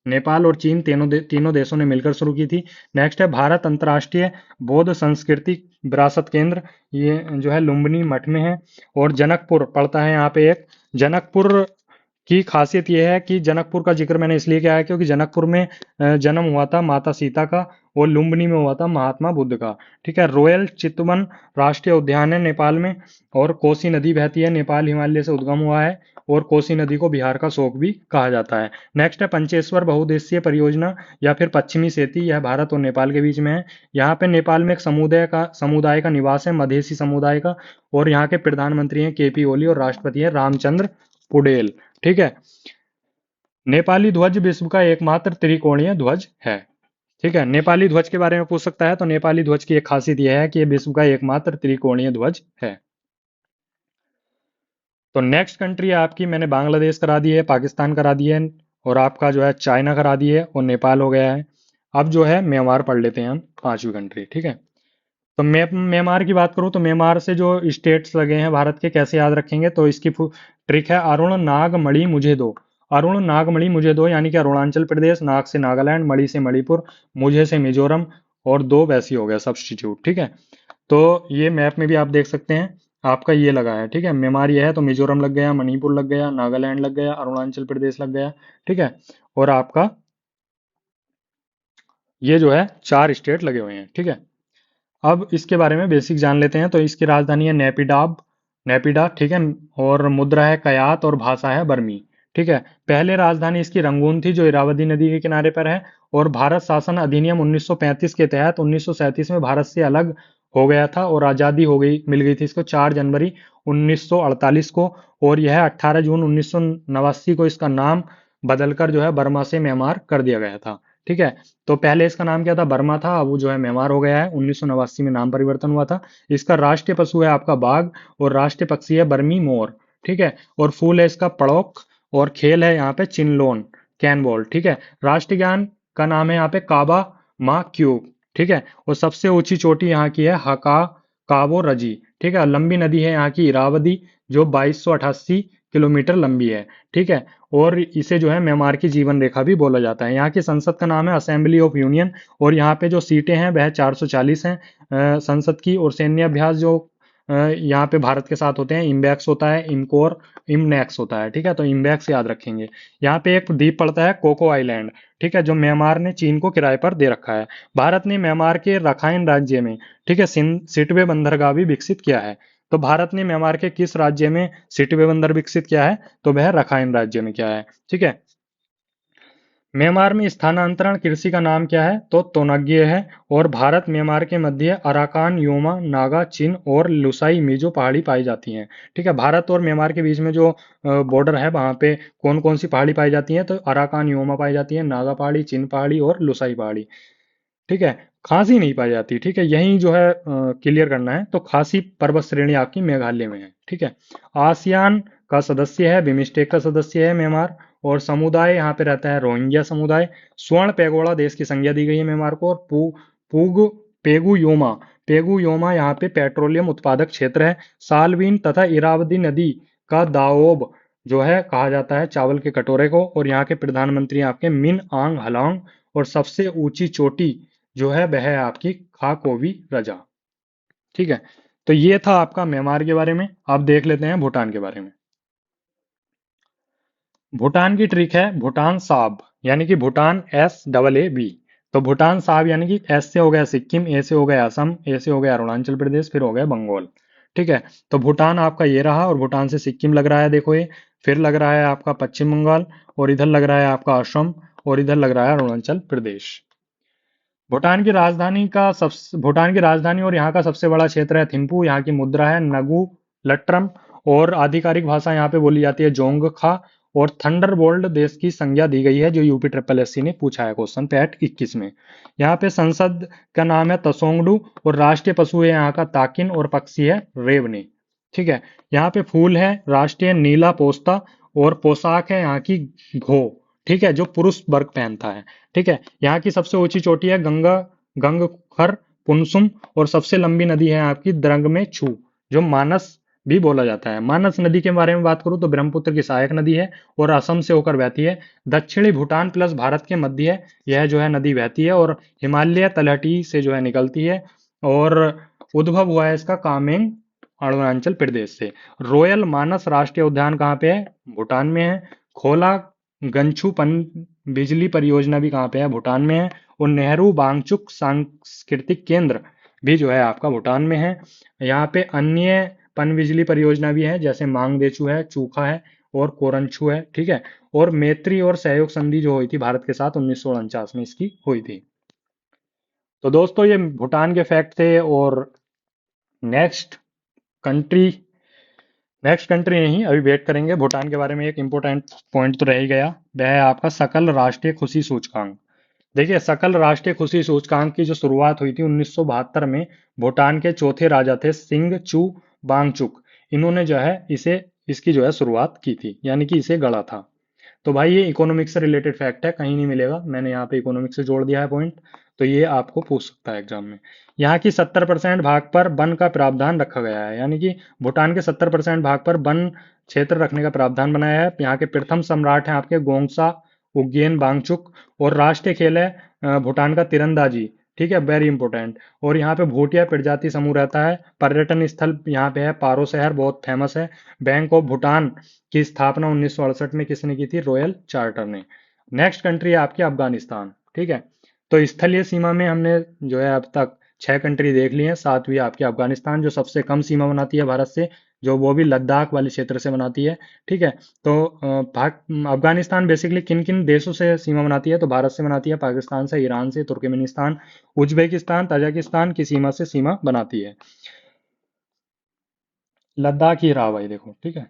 नेपाल और चीन तीनों देशों ने मिलकर शुरू की थी। नेक्स्ट है भारत अंतर्राष्ट्रीय बौद्ध संस्कृति विरासत केंद्र, ये जो है लुम्बिनी मठ में है। और जनकपुर पड़ता है यहाँ पे एक। जनकपुर की खासियत यह है कि जनकपुर का जिक्र मैंने इसलिए किया है क्योंकि जनकपुर में जन्म हुआ था माता सीता का, और लुम्बिनी में हुआ था महात्मा बुद्ध का। ठीक है। रॉयल चितवन राष्ट्रीय उद्यान है नेपाल में। और कोसी नदी बहती है, नेपाल हिमालय से उद्गम हुआ है। और कोसी नदी को बिहार का शोक भी कहा जाता है। नेक्स्ट है पंचेश्वर बहुउद्देशीय परियोजना या फिर पश्चिमी सेती, यह भारत और नेपाल के बीच में है। यहाँ पे नेपाल में एक समुदाय का निवास है, मधेसी समुदाय का। और यहाँ के प्रधानमंत्री हैं केपी ओली और राष्ट्रपति हैं रामचंद्र पुडेल। ठीक है। नेपाली ध्वज विश्व का एकमात्र त्रिकोणीय ध्वज है। ठीक है। नेपाली ध्वज के बारे में पूछ सकता है, तो नेपाली ध्वज की एक खासियत यह है कि यह विश्व का एकमात्र त्रिकोणीय ध्वज है। तो नेक्स्ट कंट्री आपकी मैंने बांग्लादेश करा दी है, पाकिस्तान करा दी है, और आपका जो है चाइना करा दी है, और नेपाल हो गया है। अब जो है म्यांमार पढ़ लेते हैं हम, 5वीं कंट्री। ठीक है। तो म्यांमार की बात करूं तो म्यांमार से जो स्टेट्स लगे हैं भारत के, कैसे याद रखेंगे? तो इसकी ट्रिक है अरुण नाग मणि मुझे दो। अरुण नाग मणि मुझे दो यानी कि अरुणाचल प्रदेश, नाग से नागालैंड, मणि से मणिपुर, मुझे से मिजोरम, और दो वैसी हो गया सब्सटीट्यूट। ठीक है। तो ये मैप में भी आप देख सकते हैं, आपका ये लगा है। ठीक है। म्यांमार ये है तो मिजोरम लग गया, मणिपुर लग गया, नागालैंड लग गया, अरुणाचल प्रदेश लग गया। ठीक है। और आपका ये जो है 4 स्टेट लगे हुए हैं। ठीक है। अब इसके बारे में बेसिक जान लेते हैं। तो इसकी राजधानी है नेपिडा। ठीक है। और मुद्रा है कयात और भाषा है बर्मी। ठीक है। पहले राजधानी इसकी रंगून थी, जो इरावदी नदी के किनारे पर है। और भारत शासन अधिनियम 1935 के तहत 1937 में भारत से अलग हो गया था और आज़ादी हो गई, मिल गई थी इसको 4 जनवरी 1948 को। और यह 18 जून 1989 को इसका नाम बदलकर जो है बर्मा से म्यांमार कर दिया गया था। ठीक है। तो पहले इसका नाम क्या था, बर्मा था, अब वो जो है म्यांमार हो गया है, 1989 में नाम परिवर्तन हुआ था। इसका राष्ट्रीय पशु है आपका बाघ, और राष्ट्रीय पक्षी है बर्मी मोर, ठीक है। और फूल है इसका पड़ोक, और खेल है यहाँ पे चिनलोन, कैन बॉल, ठीक है। राष्ट्रीय ज्ञान का नाम है यहाँ पे काबा मा क्यूब, ठीक है। और सबसे ऊंची चोटी यहाँ की है हका काबो रजी, ठीक है। लंबी नदी है यहाँ की इरावदी, जो 2288 किलोमीटर लंबी है, ठीक है। और इसे जो है म्यांमार की जीवन रेखा भी बोला जाता है। यहाँ की संसद का नाम है असेंबली ऑफ यूनियन, और यहाँ पे जो सीटें हैं वह 440 हैं संसद की। और सैन्य अभ्यास जो यहाँ पे भारत के साथ होते हैं, इम्बैक्स होता है, इमकोर, इमनैक्स होता है, ठीक है। तो इम्बैक्स याद रखेंगे। यहाँ पे एक द्वीप पड़ता है कोको आइलैंड, ठीक है, जो म्यांमार ने चीन को किराए पर दे रखा है। भारत ने म्यांमार के रखाइन राज्य में, ठीक है, सिटवे बंदरगाह भी विकसित किया है। तो भारत ने म्यांमार के किस राज्य में सिटवे बंदर विकसित किया है, तो वह रखाइन राज्य में किया है, ठीक है। म्यांमार में स्थानांतरण कृषि का नाम क्या है, तो तोनाग्ये है। और भारत म्यांमार के मध्य अराकान, योमा, नागा, चिन और लुसाई मिजो पहाड़ी पाई जाती हैं, ठीक है। भारत और म्यांमार के बीच में जो बॉर्डर है वहां पे कौन कौन सी पहाड़ी पाई जाती है, तो अराकान, योमा पाई जाती है, नागा पहाड़ी, चिन पहाड़ी और लुसाई पहाड़ी, ठीक है। खासी नहीं पाई जाती, ठीक है, यही जो है क्लियर करना है। तो खासी पर्वत श्रेणी आपकी मेघालय में है, ठीक है। आसियान का सदस्य है, बिमस्टेक का सदस्य है म्यांमार। और समुदाय यहाँ पे रहता है रोहिंग्या समुदाय। स्वर्ण पैगोडा देश की संज्ञा दी गई है म्यांमार को। और पूग पेगु योमा, पेगु योमा यहाँ पे पेट्रोलियम उत्पादक क्षेत्र है। सालवीन तथा इरावदी नदी का दाओब जो है कहा जाता है चावल के कटोरे को। और यहाँ के प्रधानमंत्री आपके मिन आंग हलांग। और सबसे ऊंची चोटी जो है वह है आपकी खाकोवी रजा, ठीक है। तो ये था आपका म्यांमार के बारे में। अब देख लेते हैं भूटान के बारे में। भूटान की ट्रिक है भूटान साब, यानी कि भूटान SAAB। तो भूटान साब यानी कि एस से हो गया सिक्किम, ए से हो गया असम, ए से हो गया अरुणाचल प्रदेश, फिर हो गया बंगाल, ठीक है। तो भूटान आपका ये रहा, और भूटान से सिक्किम लग रहा है, देखो ये। फिर लग रहा है आपका पश्चिम बंगाल, और इधर लग रहा है आपका असम, और इधर लग रहा है अरुणाचल प्रदेश। भूटान की राजधानी और यहाँ का सबसे बड़ा क्षेत्र है थिम्पू। यहाँ की मुद्रा है नगु लट्टम। और आधिकारिक भाषा यहाँ पे बोली जाती है जोंगखा। और थंडरबोल्ट देश की संज्ञा दी गई है, जो यूपी ट्रिपल एससी ने पूछा है क्वेश्चन पैट 21 में। यहाँ पे संसद का नाम है तसोंगडू। और राष्ट्रीय पशु है यहाँ का ताकिन, और पक्षी है रेवनी, ठीक है। यहाँ पे फूल है राष्ट्रीय नीला पोस्ता। और पोशाक है यहाँ की घो, ठीक है, जो पुरुष वर्ग पहनता है, ठीक है। यहाँ की सबसे ऊंची चोटी है गंगखर पुनसुम। और सबसे लंबी नदी है आपकी द्रंग में छू, जो मानस भी बोला जाता है। मानस नदी के बारे में बात करूं तो ब्रह्मपुत्र की सहायक नदी है, और असम से होकर बहती है। दक्षिणी भूटान प्लस भारत के मध्य यह जो है नदी बहती है, और हिमालय तलहटी से जो है निकलती है। और उद्भव हुआ है इसका कामेंग अरुणाचल प्रदेश से। रॉयल मानस राष्ट्रीय उद्यान कहाँ पे है, भूटान में है। खोला गंछू पन बिजली परियोजना भी कहाँ पे है, भूटान में है। और नेहरू बांगचुक सांस्कृतिक केंद्र भी जो है आपका भूटान में है। यहाँ पे अन्य पन बिजली परियोजना भी है, जैसे मांगदेचू है, चूखा है, और कोरंछू है, ठीक है। और मैत्री और सहयोग संधि जो हुई थी भारत के साथ 1949 में इसकी हुई थी। तो दोस्तों ये भूटान के फैक्ट थे। और नेक्स्ट कंट्री नेक्स्ट कंट्री नहीं, अभी वेट करेंगे। भूटान के बारे में एक इंपॉर्टेंट पॉइंट तो रह ही गया, वह है आपका सकल राष्ट्रीय खुशी सूचकांक। देखिए, सकल राष्ट्रीय खुशी सूचकांक की जो शुरुआत हुई थी 1972 में, भूटान के चौथे राजा थे सिंह चू वांगचुक। इन्होंने जो है इसकी जो है शुरुआत की थी, यानी कि इसे गढ़ा था। तो भाई ये इकोनॉमिक्स से रिलेटेड फैक्ट है, कहीं नहीं मिलेगा, मैंने यहाँ पे इकोनॉमिक्स से जोड़ दिया है पॉइंट। तो ये आपको पूछ सकता है एग्जाम में। यहाँ की 70% भाग पर वन का प्रावधान रखा गया है, यानी कि भूटान के 70% भाग पर वन क्षेत्र रखने का प्रावधान बनाया है। यहाँ के प्रथम सम्राट हैं आपके गोंगसा उज्ञेन वांगचुक। और राष्ट्रीय खेल है भूटान का तीरंदाजी, ठीक है, वेरी इंपॉर्टेंट। और यहाँ पे भूटिया प्रजाति समूह रहता है। पर्यटन स्थल यहाँ पे है पारो शहर, बहुत फेमस है। बैंक ऑफ भूटान की स्थापना 1968 में किसने की थी, रॉयल चार्टर ने। नेक्स्ट कंट्री है आपकी अफगानिस्तान, ठीक है। तो स्थलीय सीमा में हमने जो है अब तक 6 कंट्री देख ली हैं। सातवीं आपकी अफगानिस्तान, जो सबसे कम सीमा बनाती है भारत से, जो वो भी लद्दाख वाले क्षेत्र से बनाती है, ठीक है। तो अफगानिस्तान बेसिकली किन किन देशों से सीमा बनाती है, तो भारत से बनाती है, पाकिस्तान से, ईरान से, तुर्कमेनिस्तान, उज्बेकिस्तान, ताजिकिस्तान की सीमा से सीमा बनाती है। लद्दाख ही रहा भाई, देखो, ठीक है।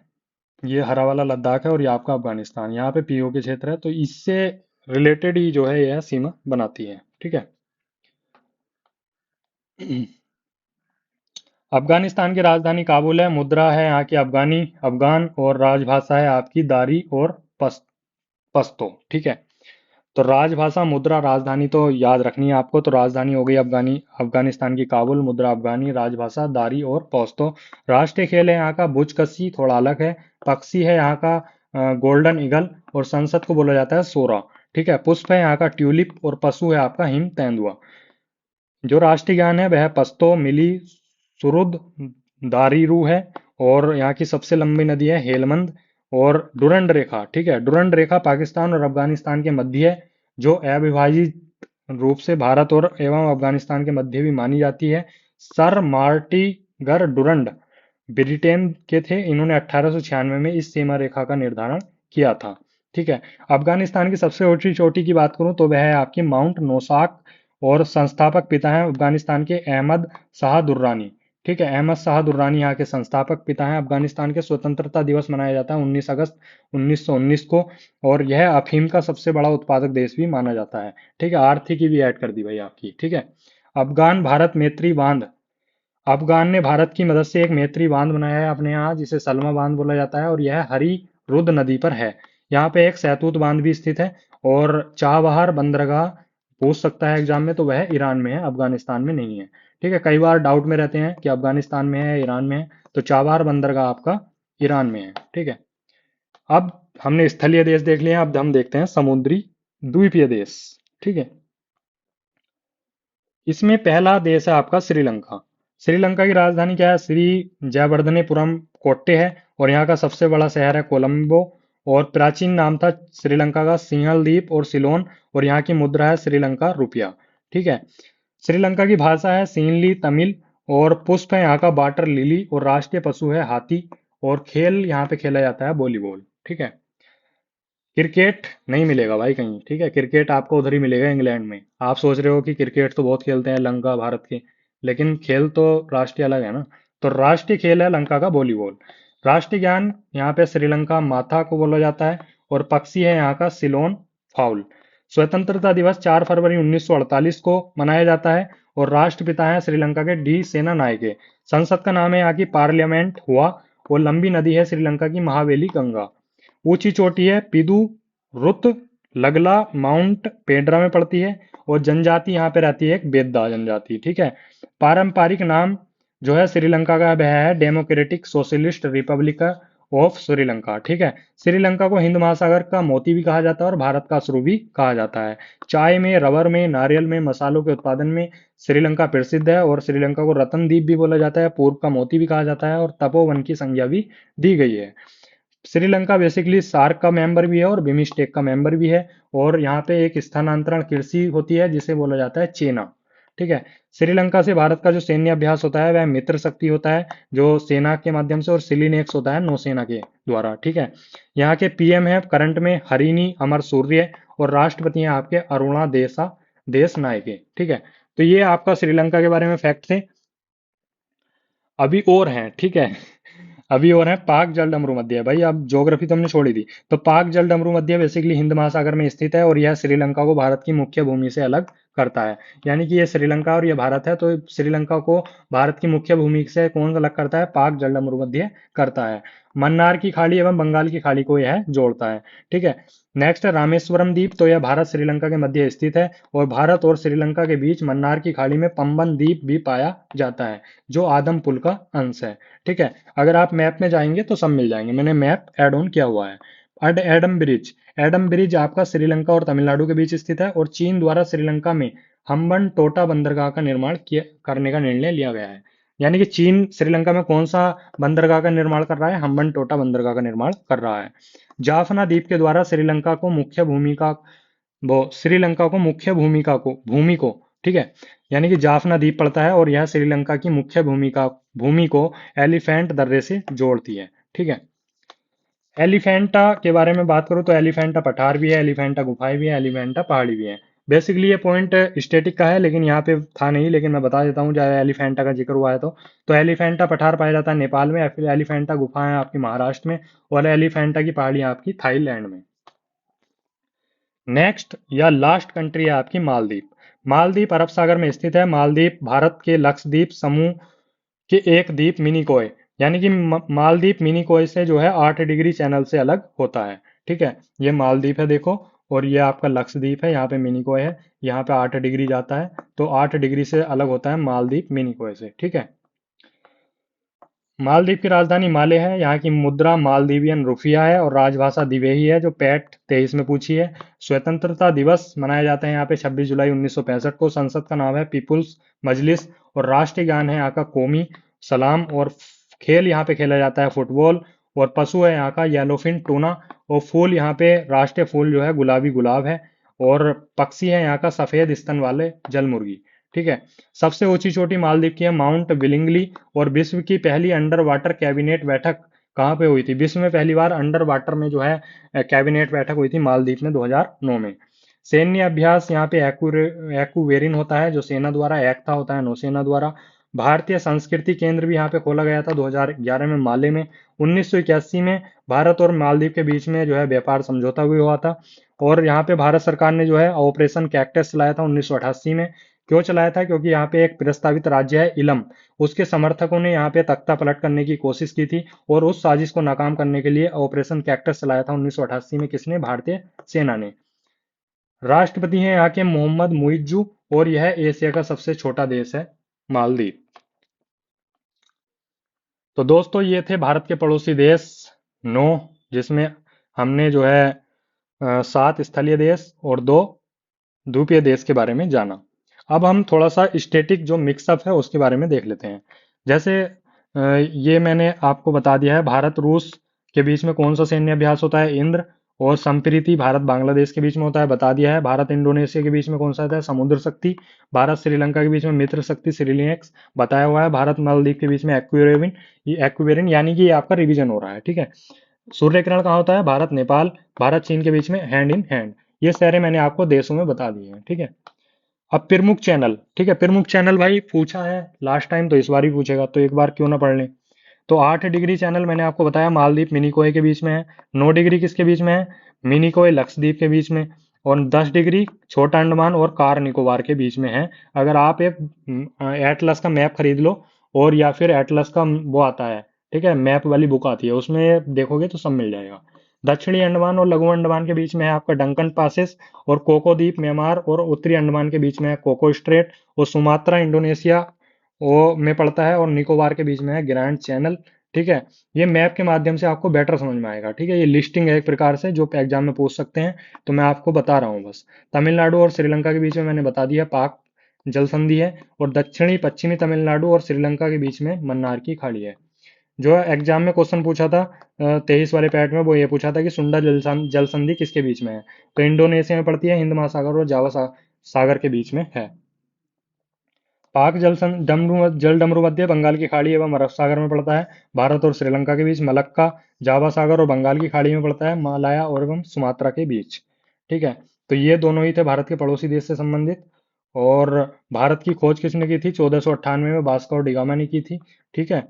ये हरा वाला लद्दाख है, और ये आपका अफगानिस्तान, यहाँ पे पीओके क्षेत्र है। तो इससे रिलेटेड ही जो है यह सीमा बनाती है। ठीक है। अफगानिस्तान की राजधानी काबुल है, मुद्रा है यहाँ की अफगानी, अफगान, और राजभाषा है आपकी दारी और पश्तो। ठीक है। तो राजभाषा, मुद्रा, राजधानी तो याद रखनी है आपको। तो राजधानी हो गई अफगानिस्तान की काबुल, मुद्रा अफगानी, राजभाषा दारी और पश्तो। राष्ट्रीय खेल है यहाँ का बुचकशी, थोड़ा अलग है। पक्षी है यहाँ का गोल्डन ईगल, और संसद को बोला जाता है सोरा। ठीक है। पुष्प है यहाँ का ट्यूलिप, और पशु है आपका हिम तेंदुआ। जो राष्ट्रीय गान है वह पश्तो, मिली, सुरुद, दारिरू है। और यहाँ की सबसे लंबी नदी है हेलमंद। और डुरंड रेखा, ठीक है, डुरंड रेखा पाकिस्तान और अफगानिस्तान के मध्य है, जो अविभाजित रूप से भारत और एवं अफगानिस्तान के मध्य भी मानी जाती है। सर मार्टिगर डुरंड ब्रिटेन के थे, इन्होंने 1896 में इस सीमा रेखा का निर्धारण किया था। ठीक है। अफगानिस्तान की सबसे ऊंची चोटी की बात करूं तो वह है आपकी माउंट नोसाक, और संस्थापक पिता हैं अफगानिस्तान के अहमद शाह दुर्रानी। ठीक है। अहमद शाह दुर्रानी यहाँ के संस्थापक पिता हैं। अफगानिस्तान के स्वतंत्रता दिवस मनाया जाता है 19 अगस्त 1919 को, और यह अफीम का सबसे बड़ा उत्पादक देश भी माना जाता है। ठीक है। आर्थिकी भी ऐड कर दी भाई आपकी। ठीक है। अफगान भारत मैत्री बांध, अफगान ने भारत की मदद से एक मैत्री बांध बनाया है अपने यहाँ, जिसे सलमा बांध बोला जाता है, और यह हरी रुद नदी पर है। यहाँ पे एक सहतूत बांध भी स्थित है। और चाबहार बंदरगाह पूछ सकता है एग्जाम में, तो वह ईरान में है, अफगानिस्तान में नहीं है। ठीक है। कई बार डाउट में रहते हैं कि अफगानिस्तान में है ईरान में है, तो चाबहार बंदरगाह आपका ईरान में है। ठीक है। अब हमने स्थलीय देश देख लिया, अब हम देखते हैं समुद्री द्वीपीय देश। ठीक है। इसमें पहला देश है आपका श्रीलंका। श्रीलंका की राजधानी क्या है? श्री जयवर्धनेपुरम कोट्टे है, और यहाँ का सबसे बड़ा शहर है कोलंबो। और प्राचीन नाम था श्रीलंका का सिंहल द्वीप और सिलोन, और यहाँ की मुद्रा है श्रीलंका रुपया। ठीक है। श्रीलंका की भाषा है सिंहली तमिल, और पुष्प है यहाँ का वाटर लिली, और राष्ट्रीय पशु है हाथी। और खेल यहाँ पे खेला जाता है वॉलीबॉल। ठीक है। क्रिकेट नहीं मिलेगा भाई कहीं। ठीक है। क्रिकेट आपको उधर ही मिलेगा इंग्लैंड में। आप सोच रहे हो कि क्रिकेट तो बहुत खेलते हैं लंका भारत के, लेकिन खेल तो राष्ट्रीय अलग है ना। तो राष्ट्रीय खेल है लंका का वॉलीबॉल। राष्ट्रीय ज्ञान यहाँ पे श्रीलंका माथा को बोला जाता है, और पक्षी है यहाँ का सिलोन फाउल। स्वतंत्रता दिवस 4 फरवरी 1948 को मनाया जाता है, और राष्ट्रपिता है श्रीलंका के डी सेना नायके। संसद का नाम है यहाँ की पार्लियामेंट हुआ। और लंबी नदी है श्रीलंका की महावेली गंगा। ऊंची चोटी है पिदू रुत लगला माउंट पेड्रा में पड़ती है। और जनजाति यहाँ पे रहती है एक बेद्दा जनजाति। ठीक है। पारंपरिक नाम जो है श्रीलंका का वह है democratic socialist Republic of Sri Lanka. ठीक है। श्रीलंका को हिंद महासागर का मोती भी कहा जाता है, और भारत का अश्रु भी कहा जाता है। चाय में, रबर में, नारियल में, मसालों के उत्पादन में श्रीलंका प्रसिद्ध है। और श्रीलंका को रतन द्वीप भी बोला जाता है, पूर्व का मोती भी कहा जाता है, और तपोवन की संज्ञा भी दी गई है। श्रीलंका बेसिकली सार्क का मेंबर भी है और बिम्स्टेक का मेंबर भी है। और यहाँ पे एक स्थानांतरण कृषि होती है जिसे बोला जाता है चेना। ठीक है। श्रीलंका से भारत का जो सैन्य अभ्यास होता है वह मित्र शक्ति होता है, जो सेना के माध्यम से, और सिलिनेक्स होता है नौसेना के द्वारा। ठीक है। यहाँ के पीएम है करंट में हरिनी अमर सूर्य, और राष्ट्रपति हैं आपके अरुणा देश नायके। ठीक है। तो ये आपका श्रीलंका के बारे में फैक्ट थे। अभी और हैं। ठीक है। अभी और है पाक जलडमरू मध्य भाई। अब ज्योग्राफी तो हमने छोड़ी थी। तो पाक जलडमरू मध्य बेसिकली हिंद महासागर में स्थित है, और यह श्रीलंका को भारत की मुख्य भूमि से अलग करता है। यानी कि ये श्रीलंका और ये भारत है, तो श्रीलंका को भारत की मुख्य भूमि से कौन सा अलग करता है? पाक जलडमरू मध्य करता है। मन्नार की खाड़ी एवं बंगाल की खाड़ी को यह जोड़ता है। ठीक है। नेक्स्ट है रामेश्वरम द्वीप। तो यह भारत श्रीलंका के मध्य स्थित है, और भारत और श्रीलंका के बीच मन्नार की खाड़ी में पंबन द्वीप भी पाया जाता है, जो आदम पुल का अंश है। ठीक है। अगर आप मैप में जाएंगे तो सब मिल जाएंगे, मैंने मैप ऐड ऑन किया हुआ है। एडम ब्रिज, एडम ब्रिज आपका श्रीलंका और तमिलनाडु के बीच स्थित है, और चीन द्वारा श्रीलंका में हम्बन टोटा बंदरगाह का निर्माण करने का निर्णय लिया गया है। यानी कि चीन श्रीलंका में कौन सा बंदरगाह का निर्माण कर रहा है? हम्बन टोटा बंदरगाह का निर्माण कर रहा है। जाफना द्वीप के द्वारा श्रीलंका को मुख्य भूमिका, वो श्रीलंका को मुख्य भूमि को, ठीक है, यानी कि जाफना द्वीप पड़ता है, और यह श्रीलंका की मुख्य भूमि को एलिफेंट दर्रे से जोड़ती है। ठीक है। एलिफेंटा के बारे में बात करूँ तो एलिफेंटा पठार भी है, एलिफेंटा गुफाएं भी है, एलिफेंटा पहाड़ी भी है। बेसिकली ये पॉइंट स्टेटिक का है, लेकिन यहाँ पे था नहीं, लेकिन मैं बता देता हूँ जब एलिफेंटा का जिक्र हुआ है तो एलिफेंटा पठार पाया जाता है नेपाल में, फिर एलिफेंटा गुफाएं आपकी महाराष्ट्र में, और एलिफेंटा की पहाड़ी आपकी थाईलैंड में। नेक्स्ट या लास्ट कंट्री है आपकी मालदीव। मालदीव अरब सागर में स्थित है। मालदीव भारत के लक्षद्वीप समूह के एक द्वीप मिनिकोय, यानी कि मालदीव मिनिकोय से जो है 8 डिग्री चैनल से अलग होता है। ठीक है, ये मालदीव है देखो, और ये आपका लक्षद्वीप है, यहाँ पे मिनिकोय है, यहाँ पे 8 डिग्री जाता है, तो 8 डिग्री से अलग होता है मालदीव मिनिकोय से। ठीक है, मालदीव की राजधानी माले है। यहाँ की मुद्रा मालदीवियन रुपया है और राजभाषा दिवेही है, जो पैट 23 में पूछी है। स्वतंत्रता दिवस मनाया जाता है यहाँ पे 26 जुलाई 1965 को। संसद का नाम है पीपुल्स मजलिस, और राष्ट्रीय गान है यहाँ का कौमी सलाम, और खेल यहाँ पे खेला जाता है फुटबॉल, और पशु है यहाँ का येलोफिन टूना, और फूल यहाँ पे राष्ट्रीय फूल जो है गुलाबी गुलाब है, और पक्षी है यहाँ का सफेद स्तन वाले जल मुर्गी। ठीक है, सबसे ऊंची चोटी मालदीव की है माउंट विलिंगली। और विश्व की पहली अंडर वाटर कैबिनेट बैठक कहाँ पे हुई थी? विश्व में पहली बार अंडर वाटर में जो है कैबिनेट बैठक हुई थी मालदीव में 2009 में। सैन्य अभ्यास यहाँ पे एक्यूवेरिन होता है, जो सेना द्वारा। एक्था होता है नौसेना द्वारा। भारतीय संस्कृति केंद्र भी यहाँ पे खोला गया था 2011 में माले में। 1981 में भारत और मालदीव के बीच में जो है व्यापार समझौता भी हुआ था। और यहाँ पे भारत सरकार ने जो है ऑपरेशन कैक्टस चलाया था 1988 में। क्यों चलाया था? क्योंकि यहाँ पे एक प्रस्तावित राज्य है इलम, उसके समर्थकों ने यहाँ पे तख्ता पलट करने की कोशिश की थी, और उस साजिश को नाकाम करने के लिए ऑपरेशन कैक्टस चलाया था 1988 में। किसने? भारतीय सेना ने। राष्ट्रपति हैं यहाँ के मोहम्मद मुइज्जू, और यह एशिया का सबसे छोटा देश है मालदीव। तो दोस्तों ये थे भारत के पड़ोसी देश 9, जिसमें हमने जो है 7 स्थलीय देश और 2 द्वीपीय देश के बारे में जाना। अब हम थोड़ा सा स्टैटिक जो मिक्सअप है उसके बारे में देख लेते हैं। जैसे ये मैंने आपको बता दिया है, भारत रूस के बीच में कौन सा सैन्य अभ्यास होता है? इंद्र। और संप्रीति भारत बांग्लादेश के बीच में होता है, बता दिया है। भारत इंडोनेशिया के बीच में कौन सा होता है? समुद्र शक्ति। भारत श्रीलंका के बीच में मित्र शक्ति श्रीलिंक्स बताया हुआ है। भारत मालदीव के बीच में एक्वेरिन, ये एक्वेरिन, यानी कि ये आपका रिवीजन हो रहा है। ठीक है, सूर्य ग्रहण कहाँ होता है? भारत नेपाल, भारत चीन के बीच में हैंड इन हैंड। ये सारे मैंने आपको देशों में बता दिए हैं। ठीक है, अब प्रमुख चैनल। ठीक है, प्रमुख चैनल भाई पूछा है लास्ट टाइम, तो इस बार भी पूछेगा, तो एक बार क्यों ना पढ़ लें। तो 8 डिग्री चैनल मैंने आपको बताया मालदीव मिनिकोय के बीच में है। 9 डिग्री किसके बीच में है? मिनिकोय लक्षद्वीप के बीच में। और 10 डिग्री छोटा अंडमान और कार निकोबार के बीच में है। अगर आप एक एटलस का मैप खरीद लो, और या फिर एटलस का वो आता है, ठीक है, मैप वाली बुक आती है, उसमें देखोगे तो सब मिल जाएगा। दक्षिणी अंडमान और लघु अंडमान के बीच में है आपका डंकन पासेस, और कोको द्वीप म्यांमार और उत्तरी अंडमान के बीच में है कोको स्ट्रेट, और सुमात्रा इंडोनेशिया वो में पड़ता है, और निकोबार के बीच में है ग्रैंड चैनल। ठीक है, ये मैप के माध्यम से आपको बेटर समझ में आएगा। ठीक है, ये लिस्टिंग है एक प्रकार से जो एग्जाम में पूछ सकते हैं, तो मैं आपको बता रहा हूँ बस। तमिलनाडु और श्रीलंका के बीच में मैंने बता दिया पाक जल संधि है, और दक्षिणी पश्चिमी तमिलनाडु और श्रीलंका के बीच में मन्नार की खाड़ी है। जो एग्जाम में क्वेश्चन पूछा था 23 वाले पैट में, वो ये पूछा था कि सुंडा जल संधि किसके बीच में है? तो इंडोनेशिया में पड़ती है, हिंद महासागर और जावा सागर के बीच में है। पाक जल डमरू मध्य बंगाल की खाड़ी एवं अरब सागर में पड़ता है। भारत और श्रीलंका के बीच मलक्का जावा सागर और बंगाल की खाड़ी में पड़ता है, मालाया और एवं सुमात्रा के बीच। ठीक है, तो ये दोनों ही थे भारत के पड़ोसी देश से संबंधित। और भारत की खोज किसने की थी? 1498 में वास्को और डिगामा ने की थी। ठीक है,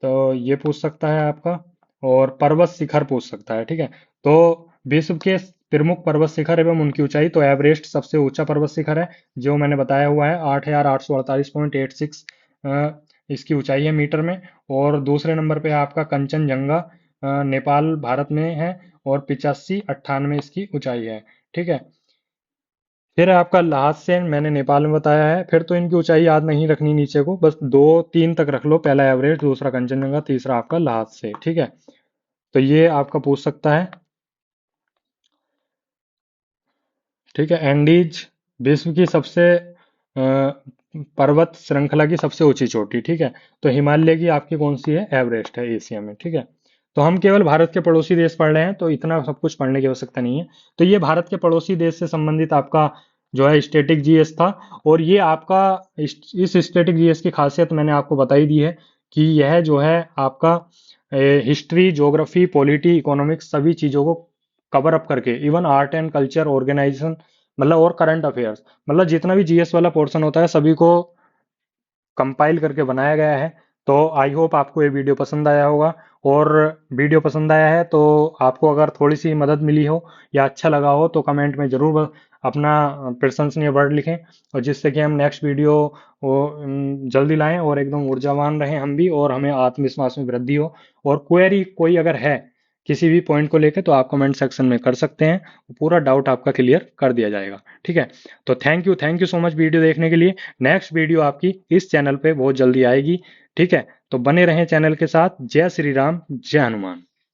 तो ये पूछ सकता है आपका। और पर्वत शिखर पूछ सकता है। ठीक है, तो विश्व के प्रमुख पर्वत शिखर एवं उनकी ऊंचाई, तो एवरेस्ट सबसे ऊंचा पर्वत शिखर है, जो मैंने बताया हुआ है 8,848.86 इसकी ऊंचाई है मीटर में। और दूसरे नंबर पे है आपका कंचनजंगा, नेपाल भारत में है, और 8598 इसकी ऊंचाई है। ठीक है, फिर आपका लाहसे मैंने नेपाल में बताया है। फिर तो इनकी ऊंचाई याद नहीं रखनी नीचे को, बस 2 3 तक रख लो। पहला एवरेस्ट, दूसरा कंचनजंगा, तीसरा आपका लाहसे। ठीक है, तो ये आपका पूछ सकता है। ठीक है, एंडीज विश्व की सबसे पर्वत श्रृंखला की सबसे ऊंची चोटी। ठीक है, तो हिमालय की आपकी कौन सी है? एवरेस्ट है एशिया में। ठीक है, तो हम केवल भारत के पड़ोसी देश पढ़ रहे हैं, तो इतना सब कुछ पढ़ने की आवश्यकता नहीं है। तो ये भारत के पड़ोसी देश से संबंधित आपका जो है स्टैटिक जीएस था। और ये आपका इस स्टैटिक जीएस की खासियत मैंने आपको बता ही दी है, कि यह जो है आपका हिस्ट्री, ज्योग्राफी, पॉलिटी, इकोनॉमिक्स सभी चीजों को कवर अप करके, even art and culture, organisation, मतलब और करंट अफेयर्स, मतलब जितना भी जीएस वाला पोर्शन होता है सभी को कंपाइल करके बनाया गया है, तो आई होप आपको ये वीडियो पसंद आया होगा, और वीडियो पसंद आया है तो आपको अगर थोड़ी सी मदद मिली हो या अच्छा लगा हो तो कमेंट में ज़रूर अपना प्रशंसनीय वर्ड लिखें, और जिससे कि हम नेक्स्ट वीडियो वो जल्दी लाएं और एकदम ऊर्जावान रहें हम भी, और हमें आत्मविश्वास में वृद्धि हो। और क्वेरी कोई अगर है किसी भी पॉइंट को लेकर तो आप कमेंट सेक्शन में कर सकते हैं, पूरा डाउट आपका क्लियर कर दिया जाएगा। ठीक है, तो thank you so much video देखने के लिए। नेक्स्ट वीडियो आपकी इस चैनल पे बहुत जल्दी आएगी। ठीक है, तो बने रहें चैनल के साथ। जय श्री राम, जय हनुमान।